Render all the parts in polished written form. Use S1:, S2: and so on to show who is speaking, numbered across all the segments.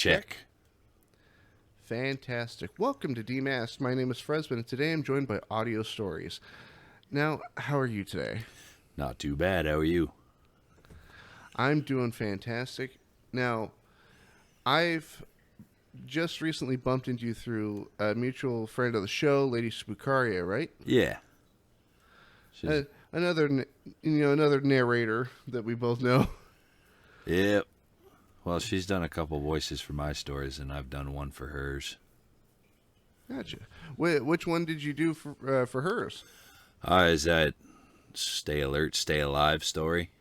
S1: Check.
S2: Fantastic. Welcome to Demasked. My name is Frezzman, and today I'm joined by OddioStories. Now, how are you today?
S1: Not too bad. How are you?
S2: I'm doing fantastic. Now, I've just recently bumped into you through a mutual friend of the show, Lady ᴮᵃဍሔር, right?
S1: Yeah.
S2: Another narrator that we both know.
S1: Yep. Well, she's done a couple voices for my stories, and I've done one for hers.
S2: Gotcha. Which one did you do for hers?
S1: Is that Stay Alert, Stay Alive story?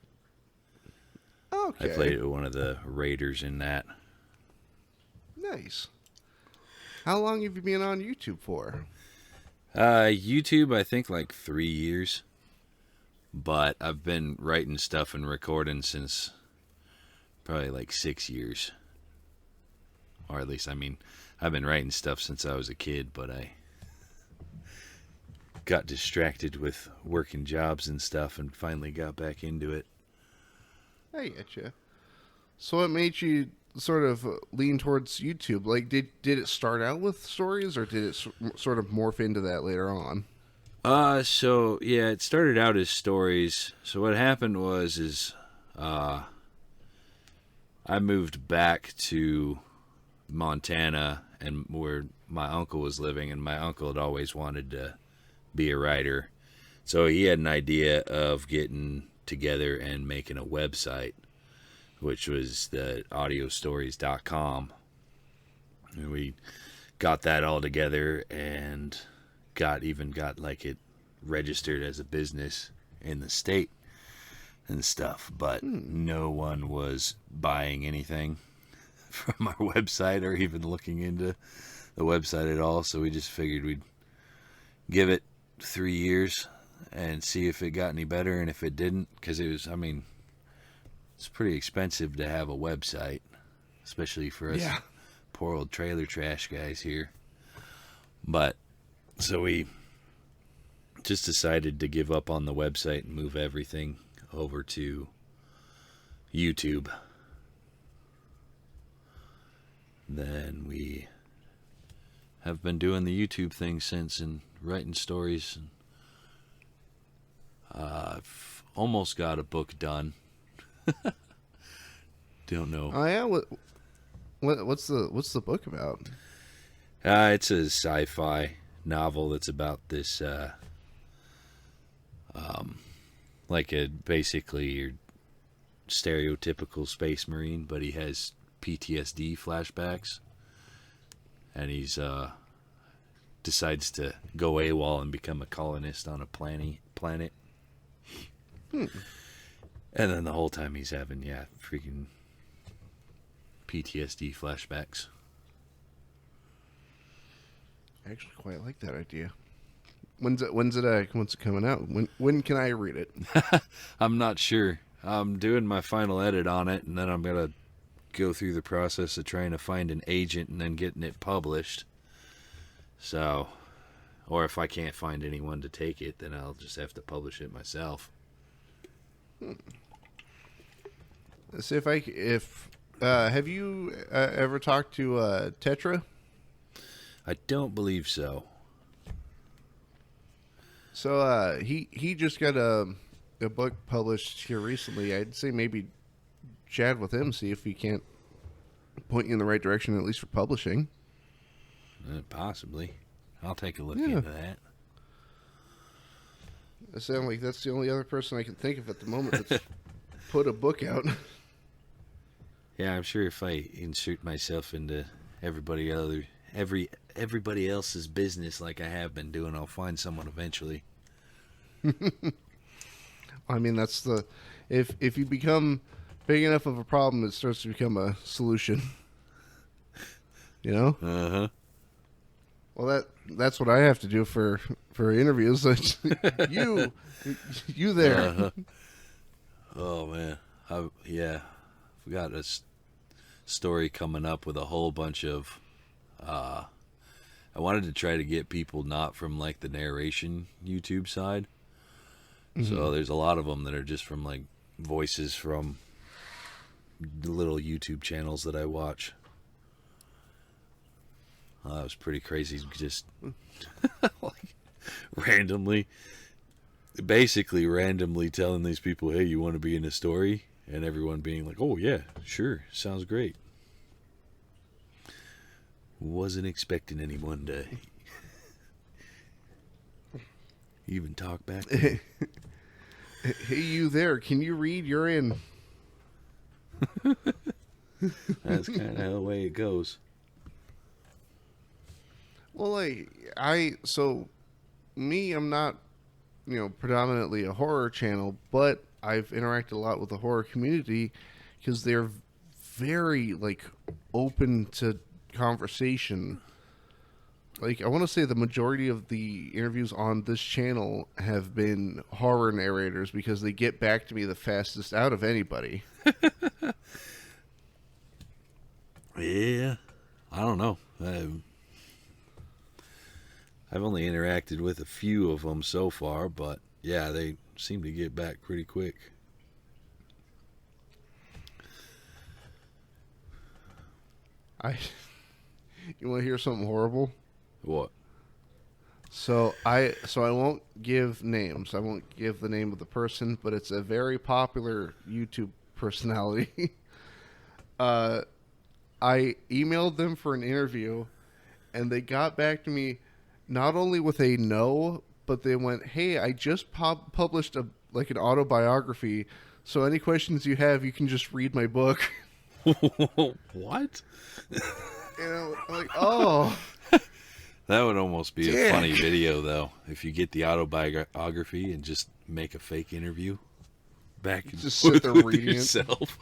S2: Okay.
S1: I played one of the raiders in that.
S2: Nice. How long have you been on YouTube for?
S1: YouTube, I think like 3 years. But I've been writing stuff and recording since probably like 6 years. Or at least, I've been writing stuff since I was a kid, but I got distracted with working jobs and stuff and finally got back into it.
S2: I getcha. So what made you sort of lean towards YouTube? Like, did it start out with stories, or did it sort of morph into that later on?
S1: So yeah, it started out as stories. So what happened was I moved back to Montana and where my uncle was living, and my uncle had always wanted to be a writer. So he had an idea of getting together and making a website, which was the OddioStories.com. And we got that all together and got like it registered as a business in the state and stuff, but no one was buying anything from our website or even looking into the website at all. So we just figured we'd give it 3 years and see if it got any better. And if it didn't, because it's pretty expensive to have a website, especially for us poor old trailer trash guys here. But so we just decided to give up on the website and move everything over to YouTube. Then we have been doing the YouTube thing since and writing stories. I've almost got a book done. Don't know.
S2: Oh yeah, what's the book about?
S1: It's a sci-fi novel that's about this basically your stereotypical space marine, but he has PTSD flashbacks, and he's decides to go AWOL and become a colonist on a planet. And then the whole time he's having freaking PTSD flashbacks.
S2: I actually quite like that idea. When's it coming out? When can I read it?
S1: I'm not sure. I'm doing my final edit on it, and then I'm gonna go through the process of trying to find an agent and then getting it published. So, or if I can't find anyone to take it, then I'll just have to publish it myself.
S2: See have you ever talked to Tetra?
S1: I don't believe so.
S2: So he just got a book published here recently. I'd say maybe chat with him, see if he can't point you in the right direction, at least for publishing.
S1: Possibly. I'll take a look into that.
S2: I sound like that's the only other person I can think of at the moment that's put a book out.
S1: Yeah, I'm sure if I insert myself into everybody else's business like I have been doing, I'll find someone eventually.
S2: That's if you become big enough of a problem, it starts to become a solution. You know?
S1: Uh-huh.
S2: Well, that's what I have to do for interviews. you there.
S1: Uh-huh. Oh man. We got a story coming up with a whole bunch of I wanted to try to get people not from like the narration YouTube side. Mm-hmm. So there's a lot of them that are just from like voices from the little YouTube channels that I watch. That was pretty crazy. Just like basically randomly telling these people, hey, you want to be in a story? And everyone being like, oh, yeah, sure. Sounds great. Wasn't expecting anyone to even talk back to me.
S2: Hey, you there. Can you read? You're in.
S1: That's kind of the way it goes.
S2: Well, I'm not, predominantly a horror channel, but I've interacted a lot with the horror community because they're very, open to conversation. I want to say the majority of the interviews on this channel have been horror narrators because they get back to me the fastest out of anybody.
S1: Yeah, I don't know. I've only interacted with a few of them so far, but yeah, they seem to get back pretty quick.
S2: You want to hear something horrible?
S1: What?
S2: So I won't give names. I won't give the name of the person, but it's a very popular YouTube personality. I emailed them for an interview, and they got back to me not only with a no, but they went, "Hey, I just published an autobiography. So any questions you have, you can just read my book."
S1: What?
S2: I'm like, oh.
S1: That would almost be
S2: Yeah.
S1: a funny video, though, if you get the autobiography and just make a fake interview back and
S2: Just sit there
S1: with
S2: reading
S1: yourself.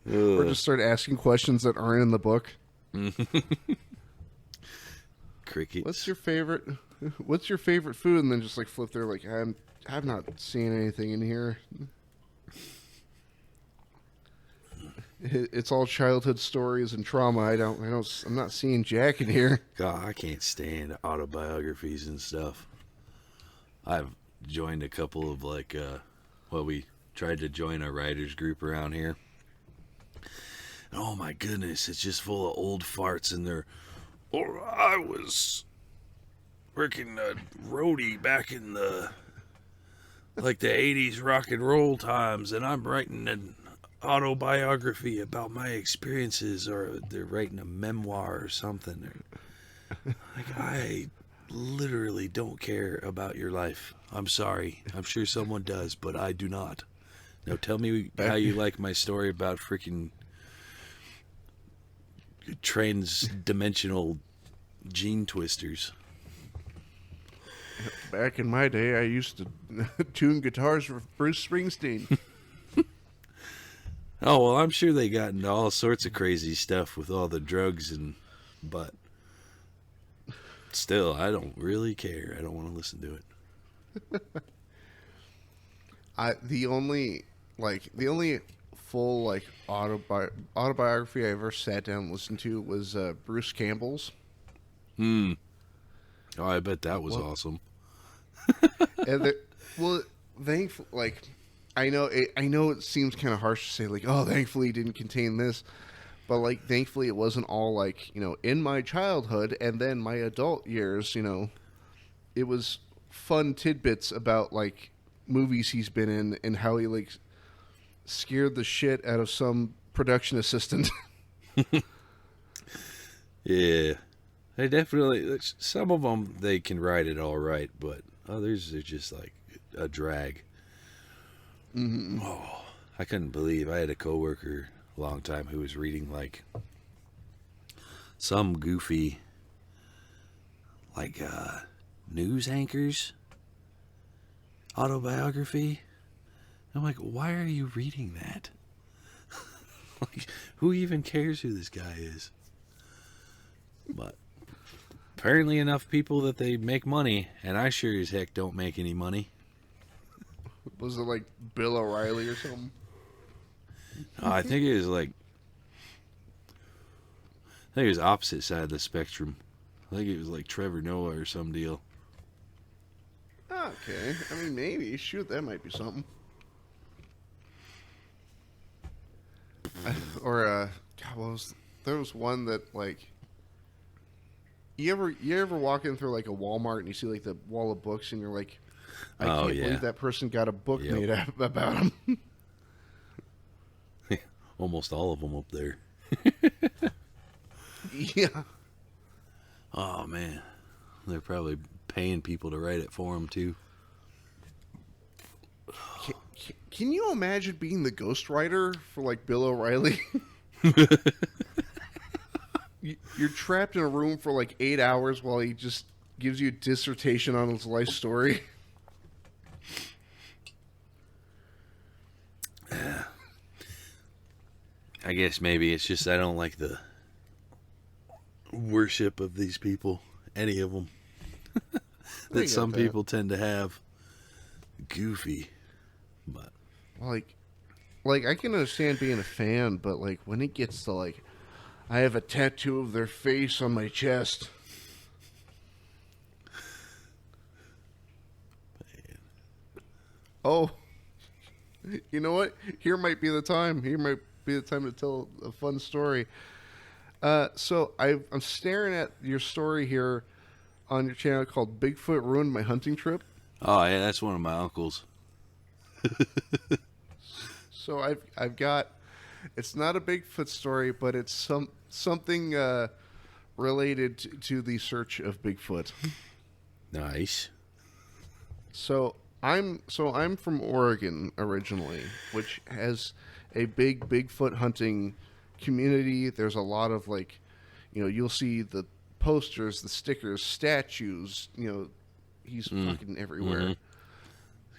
S2: Or just start asking questions that aren't in the book.
S1: Crickets.
S2: What's your favorite food? And then just flip there I'm not seeing anything in here. It's all childhood stories and trauma. I'm not seeing Jack in here.
S1: God, I can't stand autobiographies and stuff. I've joined a couple of we tried to join a writers group around here. And oh my goodness, it's just full of old farts in there. Or I was working a roadie back in the 80s rock and roll times, and I'm writing an autobiography about my experiences, or they're writing a memoir or something. I literally don't care about your life. I'm sorry. I'm sure someone does, but I do not. Now tell me how you like my story about freaking trans-dimensional gene twisters.
S2: Back in my day, I used to tune guitars for Bruce Springsteen.
S1: Oh, well, I'm sure they got into all sorts of crazy stuff with all the drugs, but still, I don't really care. I don't want to listen to it.
S2: The only full autobiography I ever sat down and listened to was Bruce Campbell's.
S1: Oh, I bet that was awesome.
S2: And thankfully, I know it seems kind of harsh to say thankfully it didn't contain this, but thankfully it wasn't all in my childhood and then my adult years. It was fun tidbits about movies he's been in and how he scared the shit out of some production assistant.
S1: Yeah, they definitely, some of them they can write it all right, but others are just a drag.
S2: Mm-hmm.
S1: Oh, I couldn't believe I had a coworker a long time who was reading some goofy news anchor's autobiography. I'm like, why are you reading that? Who even cares who this guy is? But apparently enough people that they make money, and I sure as heck don't make any money.
S2: Was it Bill O'Reilly or something?
S1: I think it was opposite side of the spectrum. I think it was Trevor Noah or some deal.
S2: Okay, I mean maybe. Shoot, that might be something. Or God, there was one that like you ever walk in through like a Walmart and you see like the wall of books and you're like, I can't believe that person got a book made about him.
S1: Almost all of them up there.
S2: Yeah.
S1: Oh man, they're probably paying people to write it for them too.
S2: Can you imagine being the ghostwriter for like Bill O'Reilly? You're trapped in a room for like 8 hours while he just gives you a dissertation on his life story.
S1: I guess maybe it's just I don't like the worship of these people, any of them, that some people tend to have. Goofy, but
S2: like I can understand being a fan, but like when it gets to like, I have a tattoo of their face on my chest.
S1: Man.
S2: Oh, you know what? Here might be the time. Here might be the time to tell a fun story. So I'm staring at your story here on your channel called Bigfoot Ruined My Hunting Trip.
S1: Oh yeah, that's one of my uncles.
S2: So I've got, it's not a Bigfoot story, but it's something related to the search of Bigfoot.
S1: Nice.
S2: So I'm from Oregon originally, which has a big Bigfoot hunting community. There's a lot of like, you'll see the posters, the stickers, statues. He's fucking everywhere.
S1: Mm-hmm.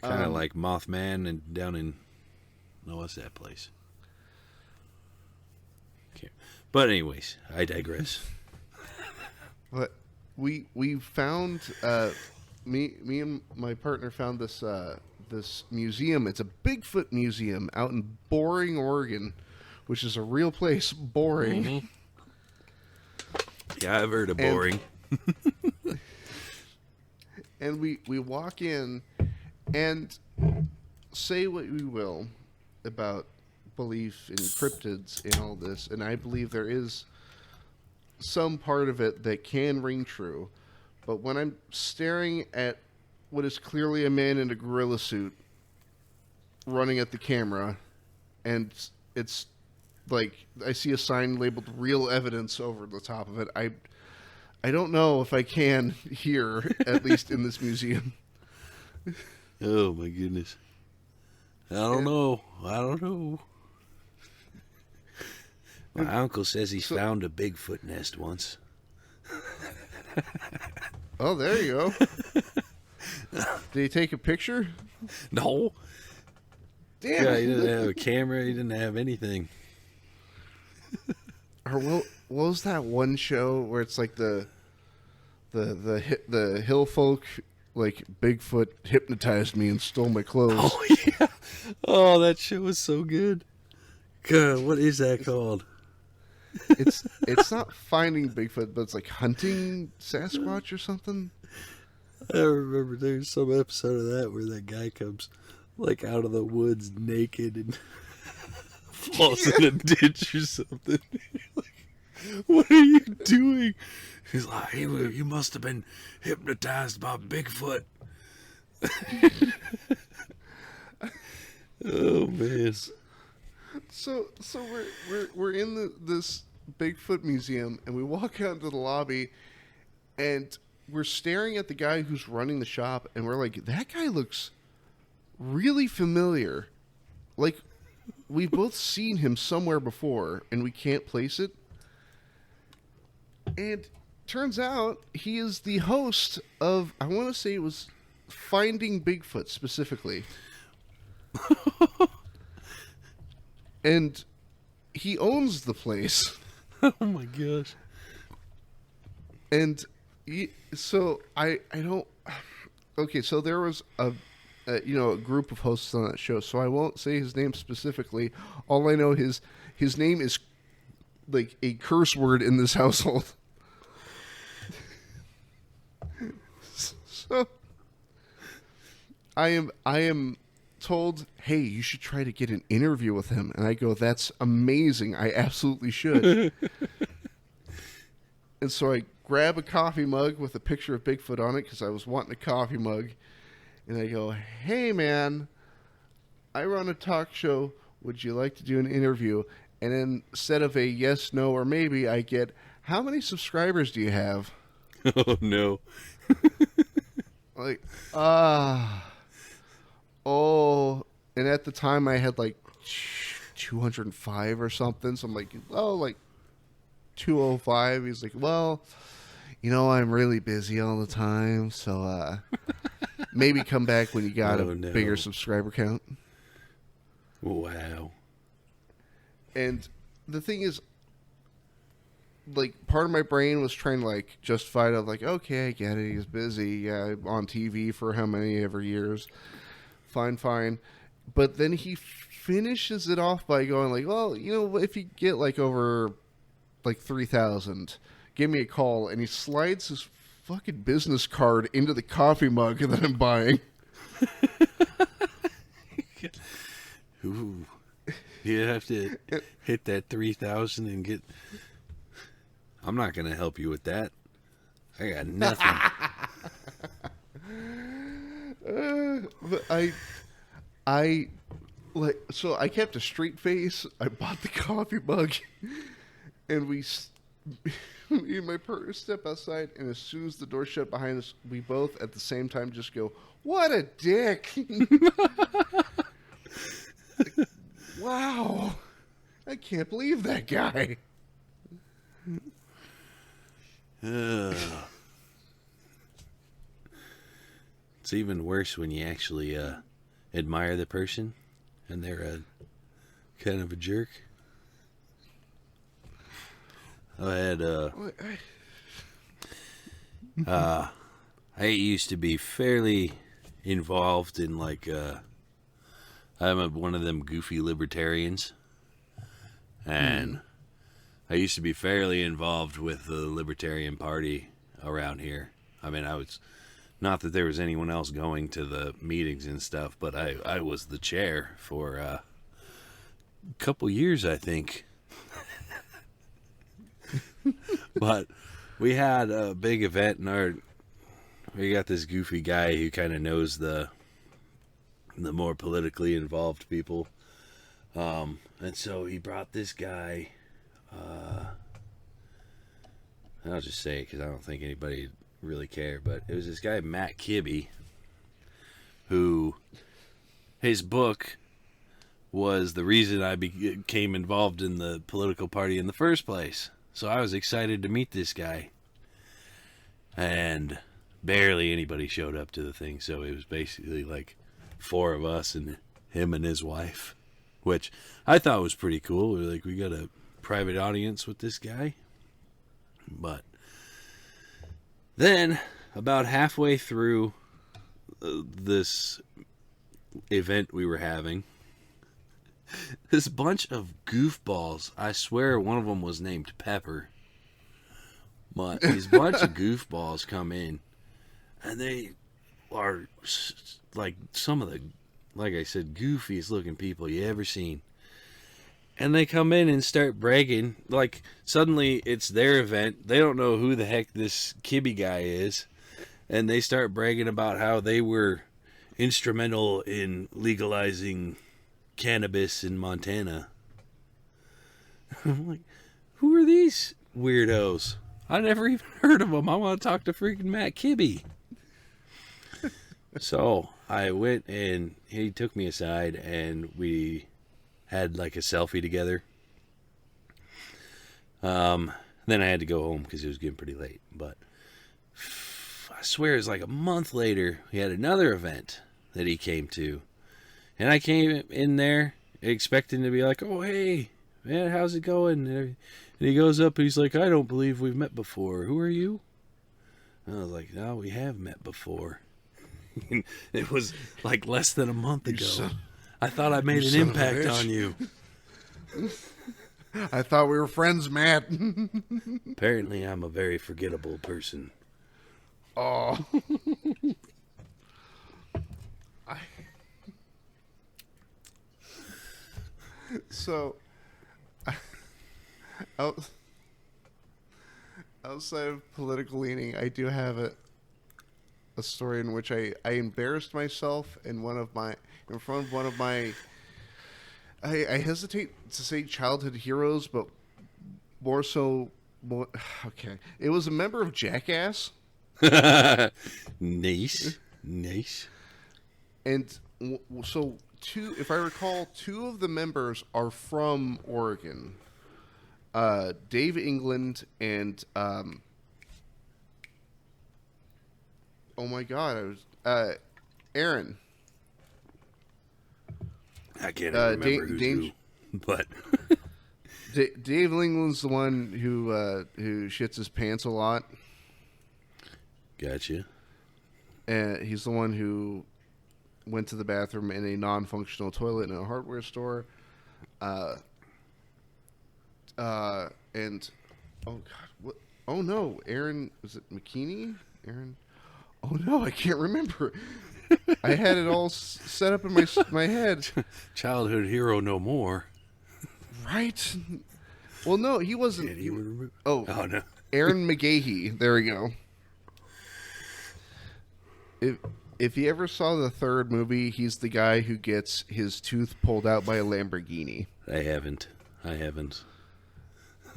S1: Kind of like Mothman and down in, what's that place? Okay. But anyways, I digress.
S2: But we found me and my partner found this this museum. It's a Bigfoot museum out in Boring, Oregon, which is a real place. Boring.
S1: Mm-hmm. Yeah, I've heard of Boring.
S2: And we walk in, and say what we will about belief in cryptids and all this, and I believe there is some part of it that can ring true, but when I'm staring at what is clearly a man in a gorilla suit running at the camera, and it's like I see a sign labeled "real evidence" over the top of it, I don't know if I can here, at least in this museum.
S1: Oh my goodness. I don't know. My uncle says he found a Bigfoot nest once.
S2: Oh, there you go. Did he take a picture?
S1: No.
S2: Damn.
S1: Yeah, he didn't have a camera. He didn't have anything.
S2: Or what was that one show where it's like the hill folk, like Bigfoot hypnotized me and stole my clothes?
S1: Oh yeah. Oh, that show was so good. God, what is that called?
S2: It's not finding Bigfoot, but it's like hunting Sasquatch or something.
S1: I remember there's some episode of that where that guy comes like out of the woods naked and falls in a ditch or something. Like, what are you doing? He's like, hey, you must have been hypnotized by Bigfoot. Oh man.
S2: So we're in this Bigfoot museum, and we walk out into the lobby, and we're staring at the guy who's running the shop, and we're like, that guy looks really familiar. Like, we've both seen him somewhere before, and we can't place it. And turns out he is the host of, I want to say it was Finding Bigfoot specifically. And he owns the place.
S1: Oh my gosh.
S2: And so I don't. Okay, so there was a group of hosts on that show. So I won't say his name specifically. All I know is his name is like a curse word in this household. So I am told, hey, you should try to get an interview with him. And I go, that's amazing. I absolutely should. And so I grab a coffee mug with a picture of Bigfoot on it because I was wanting a coffee mug. And I go, hey, man, I run a talk show. Would you like to do an interview? And then instead of a yes, no, or maybe, I get, how many subscribers do you have?
S1: Oh, no.
S2: Like, oh. And at the time, I had like 205 or something. So I'm like, oh, like 205. He's like, well, you know, I'm really busy all the time. So maybe come back when you got a bigger subscriber count.
S1: Wow.
S2: And the thing is, like, part of my brain was trying to, like, justify it. Like, okay, I get it. He's busy. Yeah, on TV for how many ever years. Fine. But then he finishes it off by going, like, well, you know, if you get, like, over, like, 3,000, give me a call. And he slides his fucking business card into the coffee mug that I'm buying.
S1: Ooh. You have to hit that 3,000 and get... I'm not going to help you with that. I got nothing.
S2: But I like, so I kept a straight face. I bought the coffee mug, and me and my partner step outside, and as soon as the door shut behind us, we both at the same time just go, "What a dick!" Like, wow, I can't believe that guy.
S1: It's even worse when you actually admire the person and they're kind of a jerk. I used to be fairly involved in, like, I'm one of them goofy libertarians, and I used to be fairly involved with the Libertarian Party around here. I mean, I was, not that there was anyone else going to the meetings and stuff, but I was the chair for a couple years, I think. But we had a big event in we got this goofy guy who kind of knows the more politically involved people. And so he brought this guy, I'll just say it because I don't think anybody really care, but it was this guy ᴮᵃဍ, who, his book was the reason I became involved in the political party in the first place. So I was excited to meet this guy, and barely anybody showed up to the thing. So it was basically like 4 of us and him and his wife, which I thought was pretty cool. We were like, we got a private audience with this guy. But then, about halfway through this event we were having, this bunch of goofballs, I swear one of them was named Pepper, but these bunch of goofballs come in, and they are like some of the, like I said, goofiest looking people you ever seen. And they come in and start bragging. Like, suddenly it's their event. They don't know who the heck this Kibby guy is. And they start bragging about how they were instrumental in legalizing cannabis in Montana. I'm like, who are these weirdos? I never even heard of them. I want to talk to freaking ᴮᵃ. So I went and he took me aside and we had like a selfie together. Then I had to go home because it was getting pretty late. But I swear it was like a month later, he had another event that he came to. And I came in there expecting to be like, oh, hey, man, how's it going? And he goes up and he's like, I don't believe we've met before. Who are you? And I was like, no, we have met before. It was like less than a month ago. I thought I made an impact on you.
S2: I thought we were friends, Matt.
S1: Apparently, I'm a very forgettable person.
S2: Oh. So, out, outside of political leaning, I do have a story in which I embarrassed myself in front of one of my I hesitate to say childhood heroes, but okay. It was a member of Jackass.
S1: Nice. Nice.
S2: And so if I recall, two of the members are from Oregon. Dave England and oh my god, Aaron.
S1: I can't even remember who's who, but
S2: Dave England's the one who shits his pants a lot.
S1: Gotcha.
S2: And he's the one who went to the bathroom in a non-functional toilet in a hardware store. And oh god, what? Oh no, Aaron, was it McKinney? Aaron? Oh no, I can't remember. I had it all set up in my head.
S1: Childhood hero no more.
S2: Right? Well, no, he wasn't. Oh no, Aaron McGahee. There we go. If you ever saw the third movie, he's the guy who gets his tooth pulled out by a Lamborghini.
S1: I haven't.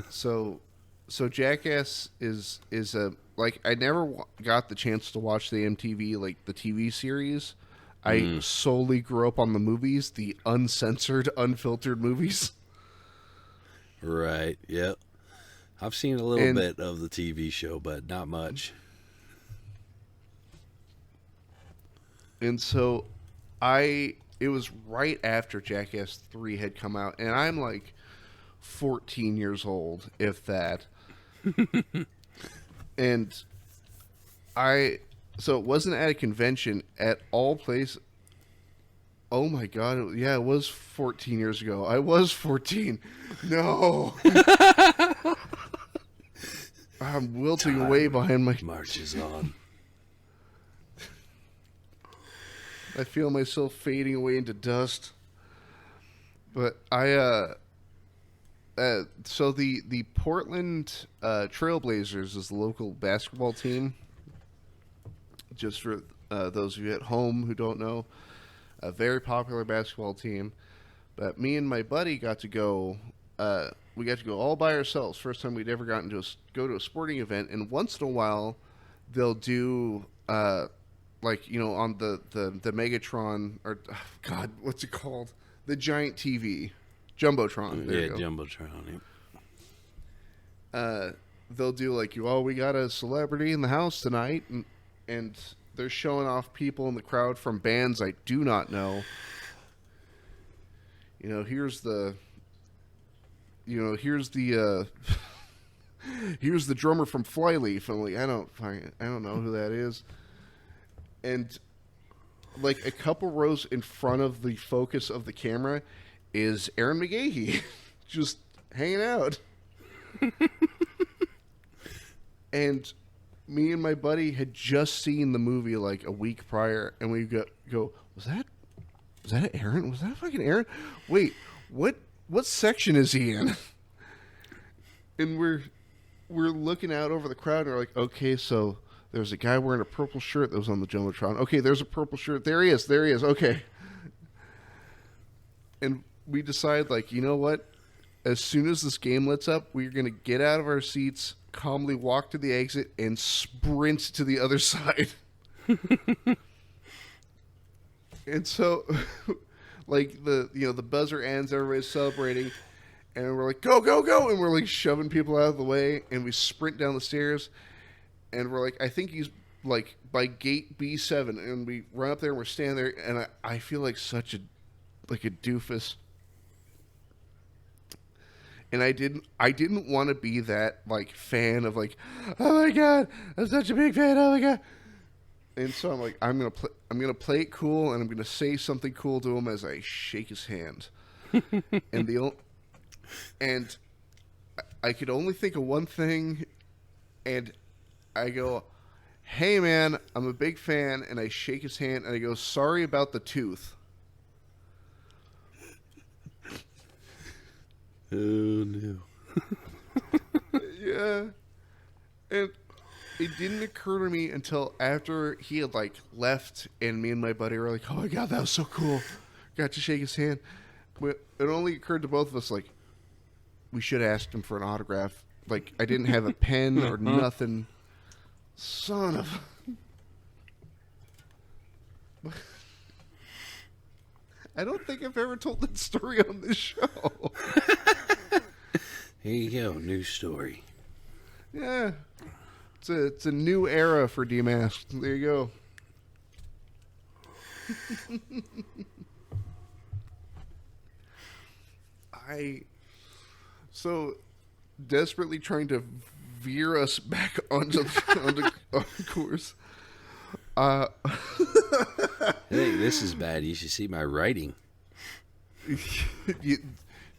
S2: So Jackass is a like I never got the chance to watch the MTV like the TV series. I solely grew up on the movies, the uncensored, unfiltered movies.
S1: Right. Yep. I've seen a little bit of the TV show, but not much.
S2: And so it was right after Jackass 3 had come out, and I'm like 14 years old, if that. And so it wasn't at a convention at all places. Oh my god, it was 14 years ago. I was 14. No. I'm wilting away behind my...
S1: Marches on.
S2: I feel myself fading away into dust. But so the Portland Trailblazers is the local basketball team. Just for those of you at home who don't know, a very popular basketball team. But me and my buddy got to go. We got to go all by ourselves. First time we'd ever gotten to go to a sporting event. And once in a while, they'll do like on the Megatron or God, what's it called? The giant TV, Jumbotron. There you go.
S1: Jumbotron.
S2: Yep. They'll do like we got a celebrity in the house tonight, and they're showing off people in the crowd from bands I do not know. Here's the here's the drummer from Flyleaf. I'm like, I don't know who that is. And like a couple rows in front of the focus of the camera is Aaron McGahee just hanging out. And me and my buddy had just seen the movie like a week prior, and we go, was that Aaron? Was that fucking Aaron? Wait, what section is he in? And we're looking out over the crowd, and we're like, okay, so there's a guy wearing a purple shirt that was on the Jumbotron. Okay, there's a purple shirt. There he is. Okay. And we decide, like, you know what? As soon as this game lets up, we're going to get out of our seats, calmly walk to the exit, and sprint to the other side. And so, like, the buzzer ends, everybody's celebrating, and we're like, go, go, go! And we're, like, shoving people out of the way, and we sprint down the stairs, and we're like, I think he's, like, by gate B7, and we run up there, and we're standing there, and I feel like such a doofus. And I didn't want to be that, like, fan of, like, oh my god, I'm such a big fan, oh my god. And so I'm like, I'm gonna play it cool, and I'm gonna say something cool to him as I shake his hand. And I could only think of one thing, and I go, hey man, I'm a big fan, and I shake his hand, and I go, sorry about the tooth.
S1: Oh no.
S2: Yeah. And it didn't occur to me until after he had like left, and me and my buddy were like, "Oh my god, that was so cool!" Got to shake his hand. But it only occurred to both of us like we should have asked him for an autograph. Like I didn't have a pen or nothing. Son of. I don't think I've ever told that story on this show.
S1: Here you go, new story.
S2: Yeah. It's a new era for Demasked. There you go. So desperately trying to veer us back onto course.
S1: Hey, this is bad. You should see my writing.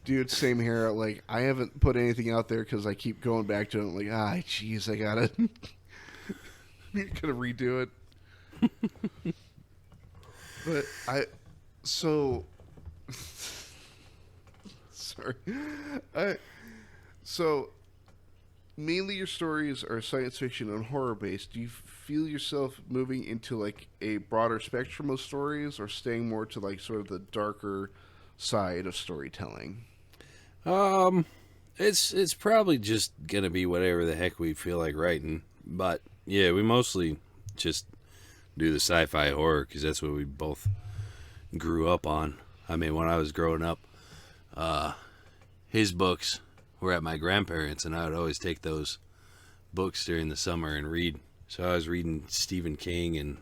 S2: Dude, same here. Like, I haven't put anything out there because I keep going back to it. I'm like, jeez, I gotta redo it. But sorry. So mainly your stories are science fiction and horror based. Do you feel yourself moving into like a broader spectrum of stories, or staying more to like sort of the darker side of storytelling?
S1: It's probably just gonna be whatever the heck we feel like writing. But yeah, we mostly just do the sci-fi horror because that's what we both grew up on. I mean, when I was growing up, his books were at my grandparents', and I would always take those books during the summer and read. So I was reading Stephen King and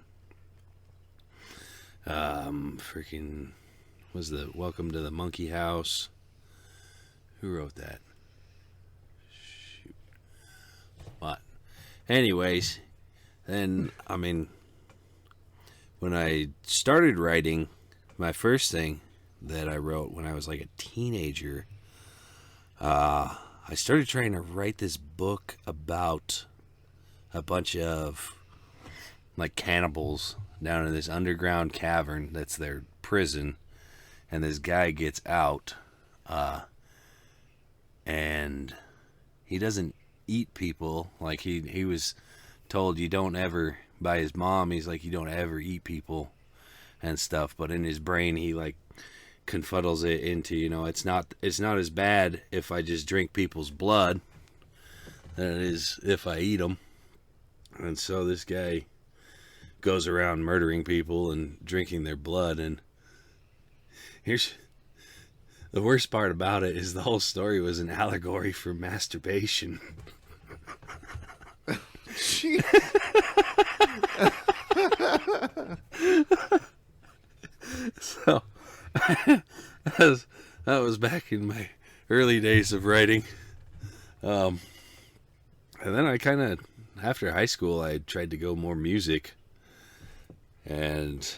S1: was the Welcome to the Monkey House. Who wrote that? Shoot. But anyways, then I mean, when I started writing, my first thing that I wrote when I was like a teenager, I started trying to write this book about a bunch of like cannibals down in this underground cavern that's their prison, and this guy gets out, and he doesn't eat people. Like he was told you don't ever, by his mom, he's like, you don't ever eat people and stuff, but in his brain he like confuddles it into, it's not as bad if I just drink people's blood than it is if I eat them. And so this guy goes around murdering people and drinking their blood. And here's the worst part about it, is the whole story was an allegory for masturbation. So that was back in my early days of writing. And then I kind of, after high school, I tried to go more music, and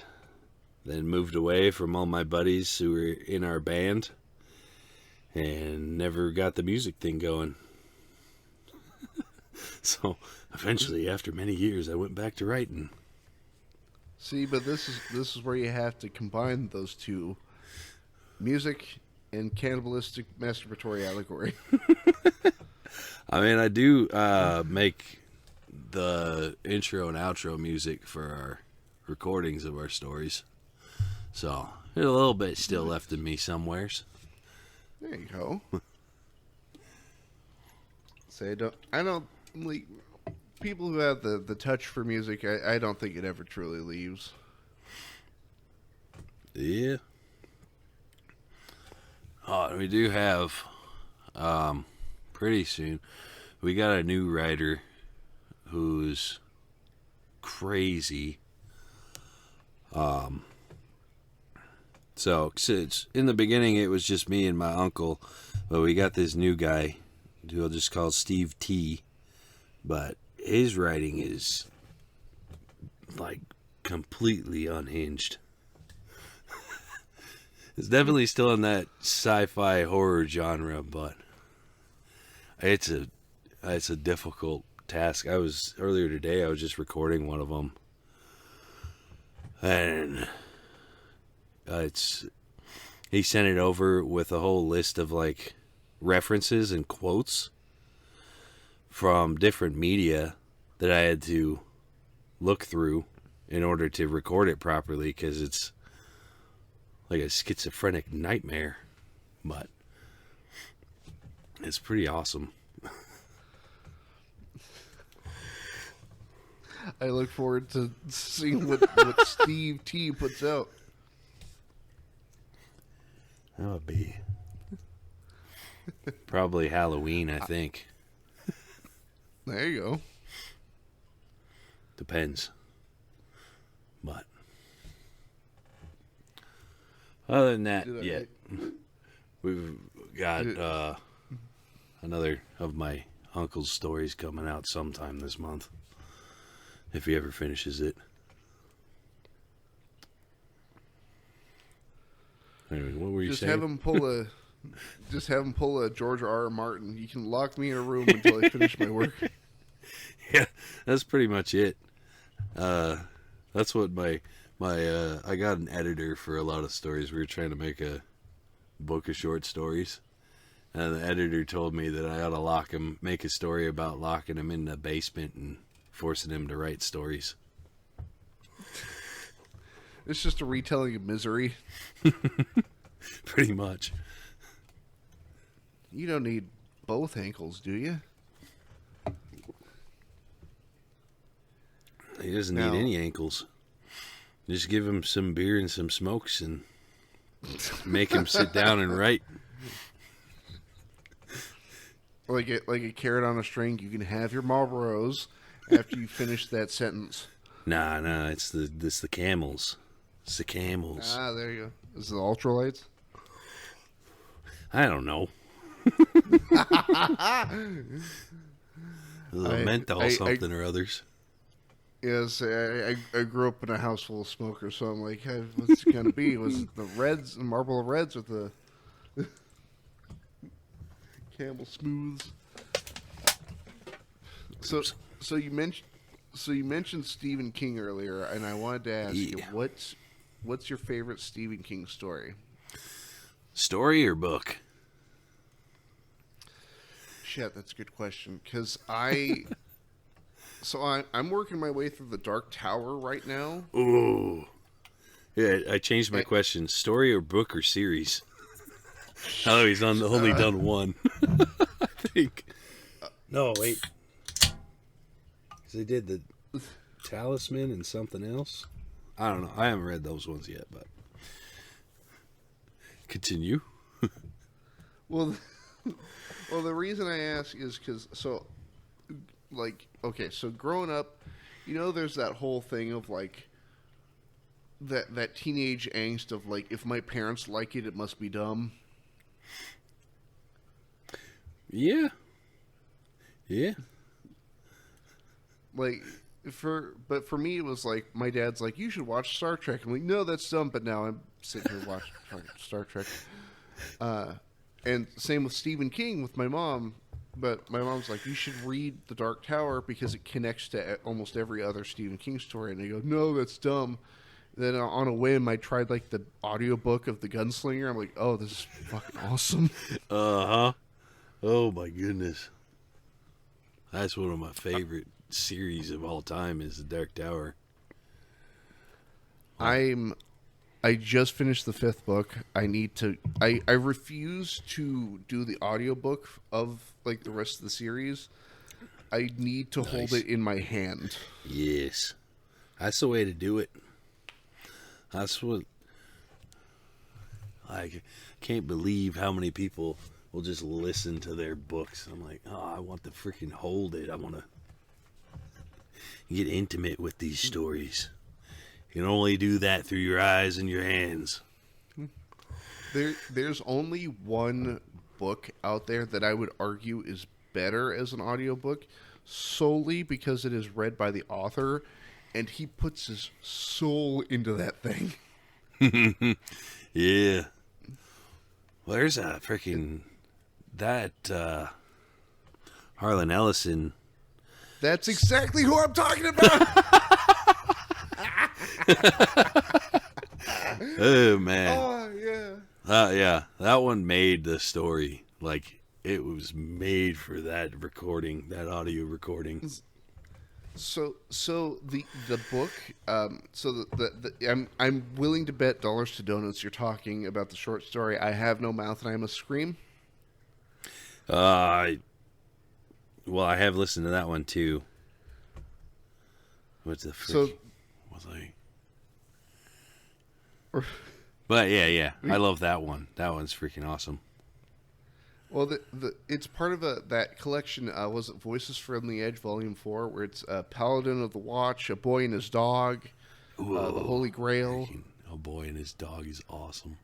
S1: then moved away from all my buddies who were in our band, and never got the music thing going. So eventually, after many years, I went back to writing.
S2: See, but this is where you have to combine those two, music and cannibalistic masturbatory allegory.
S1: I mean, I do make the intro and outro music for our recordings of our stories, so there's a little bit still left in me somewheres.
S2: There you go. Say, I don't like people who have the touch for music. I don't think it ever truly leaves.
S1: Yeah. Oh, we do have pretty soon. We got a new writer who's crazy. So it's, in the beginning it was just me and my uncle, but we got this new guy who I'll just call Steve T. But his writing is like completely unhinged. It's definitely still in that sci-fi horror genre, but it's a difficult task. Earlier today I was just recording one of them, and he sent it over with a whole list of like references and quotes from different media that I had to look through in order to record it properly, because it's like a schizophrenic nightmare, but it's pretty awesome.
S2: I look forward to seeing what Steve T puts out.
S1: That would be probably Halloween, I think.
S2: There you go.
S1: Depends. But other than that, we've got another of my uncle's stories coming out sometime this month, if he ever finishes it. Anyway, what were you saying?
S2: Just have him pull a George R. Martin. You can lock me in a room until I finish my work.
S1: Yeah, that's pretty much it. That's what my I got an editor for a lot of stories. We were trying to make a book of short stories, and the editor told me that I ought to make a story about locking him in the basement and forcing him to write stories.
S2: It's just a retelling of misery.
S1: Pretty much.
S2: You don't need both ankles, do you?
S1: He doesn't need any ankles. Just give him some beer and some smokes and make him sit down and write.
S2: Like a carrot on a string. You can have your Marlboros after you finish that sentence.
S1: Nah, it's the camels. It's the camels.
S2: Ah, there you go. Is it the ultralights?
S1: I don't know. Menthol something or others.
S2: Yes, I grew up in a house full of smokers, so I'm like, hey, what's it gonna be? Was it the Reds, the Marlboro Reds, or the Camel Smooths? So you mentioned Stephen King earlier, and I wanted to ask you, what's your favorite Stephen King story?
S1: Story or book?
S2: Shit, that's a good question. Because I'm working my way through the Dark Tower right now.
S1: Ooh. Yeah, I changed my question. Story or book or series? Oh, he's only done one. I think. No, wait. Because they did the Talisman and something else. I don't know. I haven't read those ones yet, but continue.
S2: Well, the reason I ask is because so growing up, there's that whole thing of like that teenage angst of like, if my parents like it, it must be dumb.
S1: Yeah.
S2: But for me, it was like, my dad's like, you should watch Star Trek. I'm like, no, that's dumb. But now I'm sitting here watching Star Trek. And same with Stephen King with my mom. But my mom's like, you should read The Dark Tower because it connects to almost every other Stephen King story. And I go, no, that's dumb. Then on a whim, I tried like the audiobook of The Gunslinger. I'm like, oh, this is fucking awesome.
S1: Uh-huh. Oh my goodness. That's one of my favorite series of all time is The Dark Tower.
S2: I just finished the 5th book. I refuse to do the audiobook of like the rest of the series. I need to hold it in my hand.
S1: Yes. That's the way to do it. That's what I can't believe how many people will just listen to their books. I'm like, oh, I want to freaking hold it. I want to get intimate with these stories. You can only do that through your eyes and your hands.
S2: There's only one book out there that I would argue is better as an audiobook, solely because it is read by the author, and he puts his soul into that thing.
S1: Yeah. Well, there's a freaking... That, Harlan Ellison...
S2: That's exactly who I'm talking about!
S1: Oh, man.
S2: Oh, yeah.
S1: Yeah. That one made the story, like, it was made for that recording, that audio recording.
S2: So the book. So I'm willing to bet dollars to donuts. You're talking about the short story. I have no mouth and I must scream.
S1: Well, I have listened to that one too. What's the frick?
S2: So
S1: was I? But yeah, I love that one. That one's freaking awesome.
S2: Well, it's part of that collection. Was it Voices from the Edge, Volume 4, where it's Paladin of the Watch, A Boy and His Dog, The Holy Grail.
S1: A Boy and His Dog is awesome.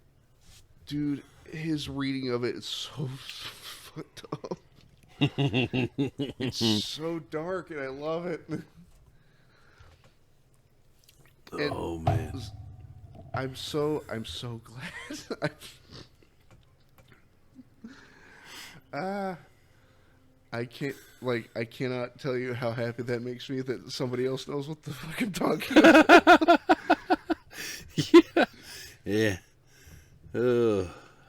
S2: Dude, his reading of it is so fucked up. It's so dark, and I love it.
S1: Oh, man.
S2: I'm so glad. I cannot tell you how happy that makes me that somebody else knows what the fuck I'm talking about.
S1: Yeah. I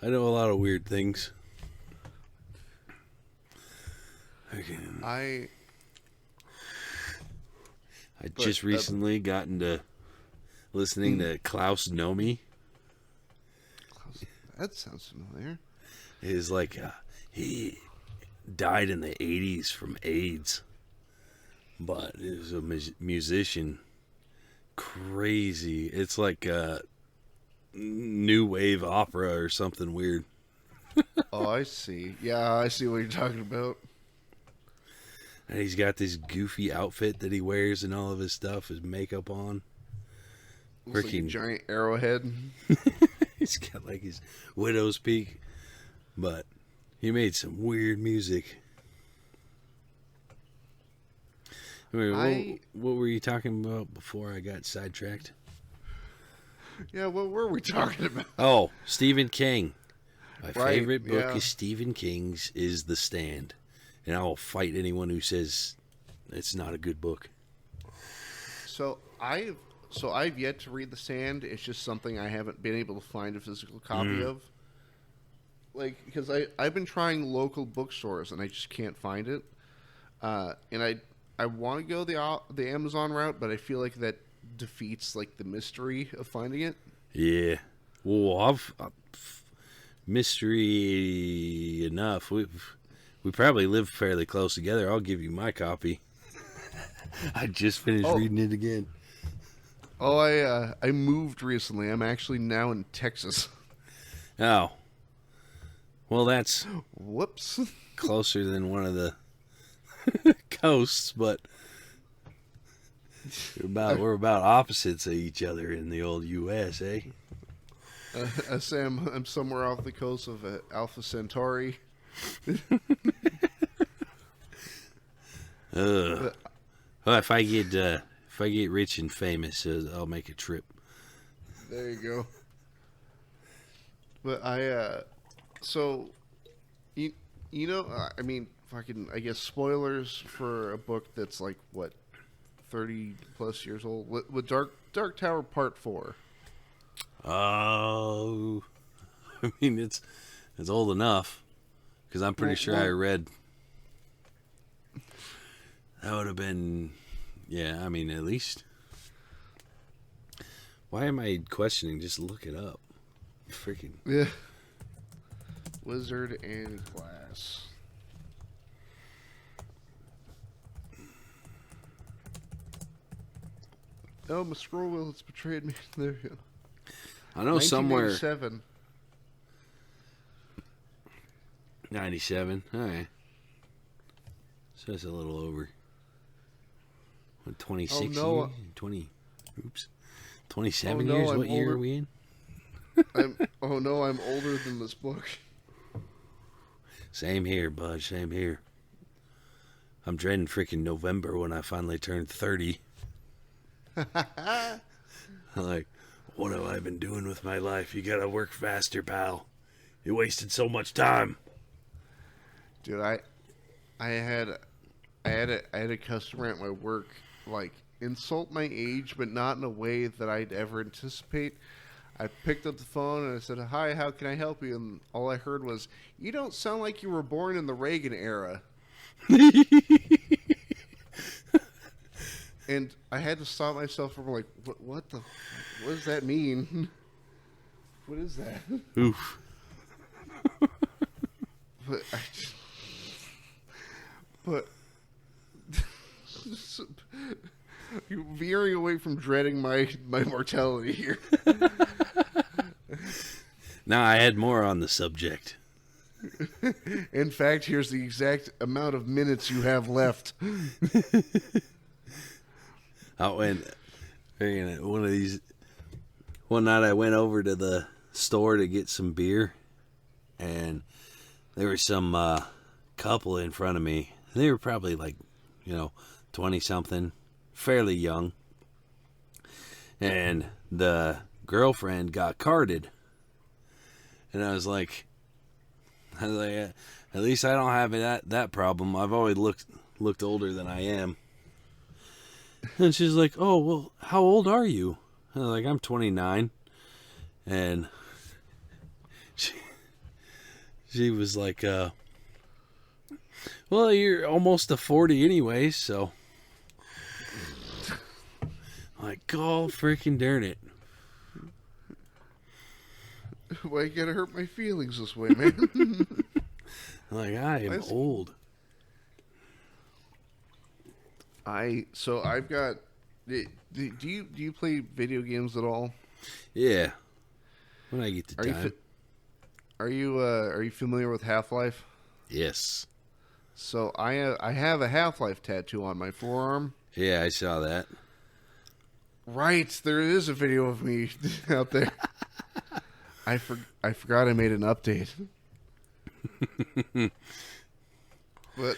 S1: know a lot of weird things. I just recently got into listening to Klaus Nomi.
S2: That sounds familiar.
S1: Is like he died in the 80s from AIDS, but he was a musician. Crazy. It's like a new wave opera or something weird.
S2: Oh, I see. Yeah, I see what you're talking about.
S1: And he's got this goofy outfit that he wears and all of his stuff, his makeup on.
S2: Looks like a giant arrowhead.
S1: He's got like his widow's peak. But he made some weird music. Wait, what were you talking about before I got sidetracked?
S2: Yeah, what were we talking about?
S1: Oh, Stephen King. My favorite book is Stephen King's is The Stand. And I will fight anyone who says it's not a good book. So
S2: I've yet to read The Stand. It's just something I haven't been able to find a physical copy of. Like, because I've been trying local bookstores and I just can't find it. And I want to go the Amazon route, but I feel like that defeats like the mystery of finding it.
S1: Yeah. Well, mystery enough. We probably live fairly close together. I'll give you my copy. I just finished reading it again.
S2: Oh, I moved recently. I'm actually now in Texas.
S1: Oh. Well, that's
S2: whoops
S1: closer than one of the coasts, but we're about opposites of each other in the old U.S., eh?
S2: Sam, I'm somewhere off the coast of Alpha Centauri.
S1: Well, if I get rich and famous, I'll make a trip.
S2: There you go. But I mean, fucking, I guess spoilers for a book that's like what, 30 plus years old. With Dark Tower Part 4.
S1: Oh, I mean it's old enough because I'm pretty sure I read. That would have been, yeah. I mean, at least. Why am I questioning? Just look it up. Freaking
S2: yeah. Wizard and Glass. Oh, my scroll wheel has betrayed me. There you go.
S1: I know somewhere.
S2: 97.
S1: 97. All right. So that's a little over. What, 26 years? 20. Oops. 27 years? What year are we in?
S2: I'm older than this book.
S1: Same here, bud. Same here. I'm dreading freaking November when I finally turn 30. Like, what have I been doing with my life? You gotta work faster, pal. You wasted so much time.
S2: Dude, I had a customer at my work like insult my age, but not in a way that I'd ever anticipate. I picked up the phone and I said, "Hi, how can I help you?" And all I heard was, "You don't sound like you were born in the Reagan era." And I had to stop myself from like, what does that mean? What is that?
S1: Oof.
S2: But you're veering away from dreading my mortality here.
S1: Now I had more on the subject.
S2: In fact, here's the exact amount of minutes you have left.
S1: Oh, and one night I went over to the store to get some beer, and there was some couple in front of me. They were probably like, 20-something, fairly young. And the girlfriend got carded. And I was like, at least I don't have that problem. I've always looked older than I am. And she's like, "Oh, well, how old are you?" And I was like, "I'm 29. And she was like, "Well, you're almost to 40 anyways, so." I'm like, "God freaking darn it.
S2: Why you gotta hurt my feelings this way, man?"
S1: I'm like, I am old.
S2: I've got. Do you play video games at all?
S1: Yeah. When I get the time.
S2: Are you familiar with Half-Life?
S1: Yes.
S2: So I have a Half-Life tattoo on my forearm.
S1: Yeah, I saw that.
S2: Right, there is a video of me out there. I forgot I made an update. But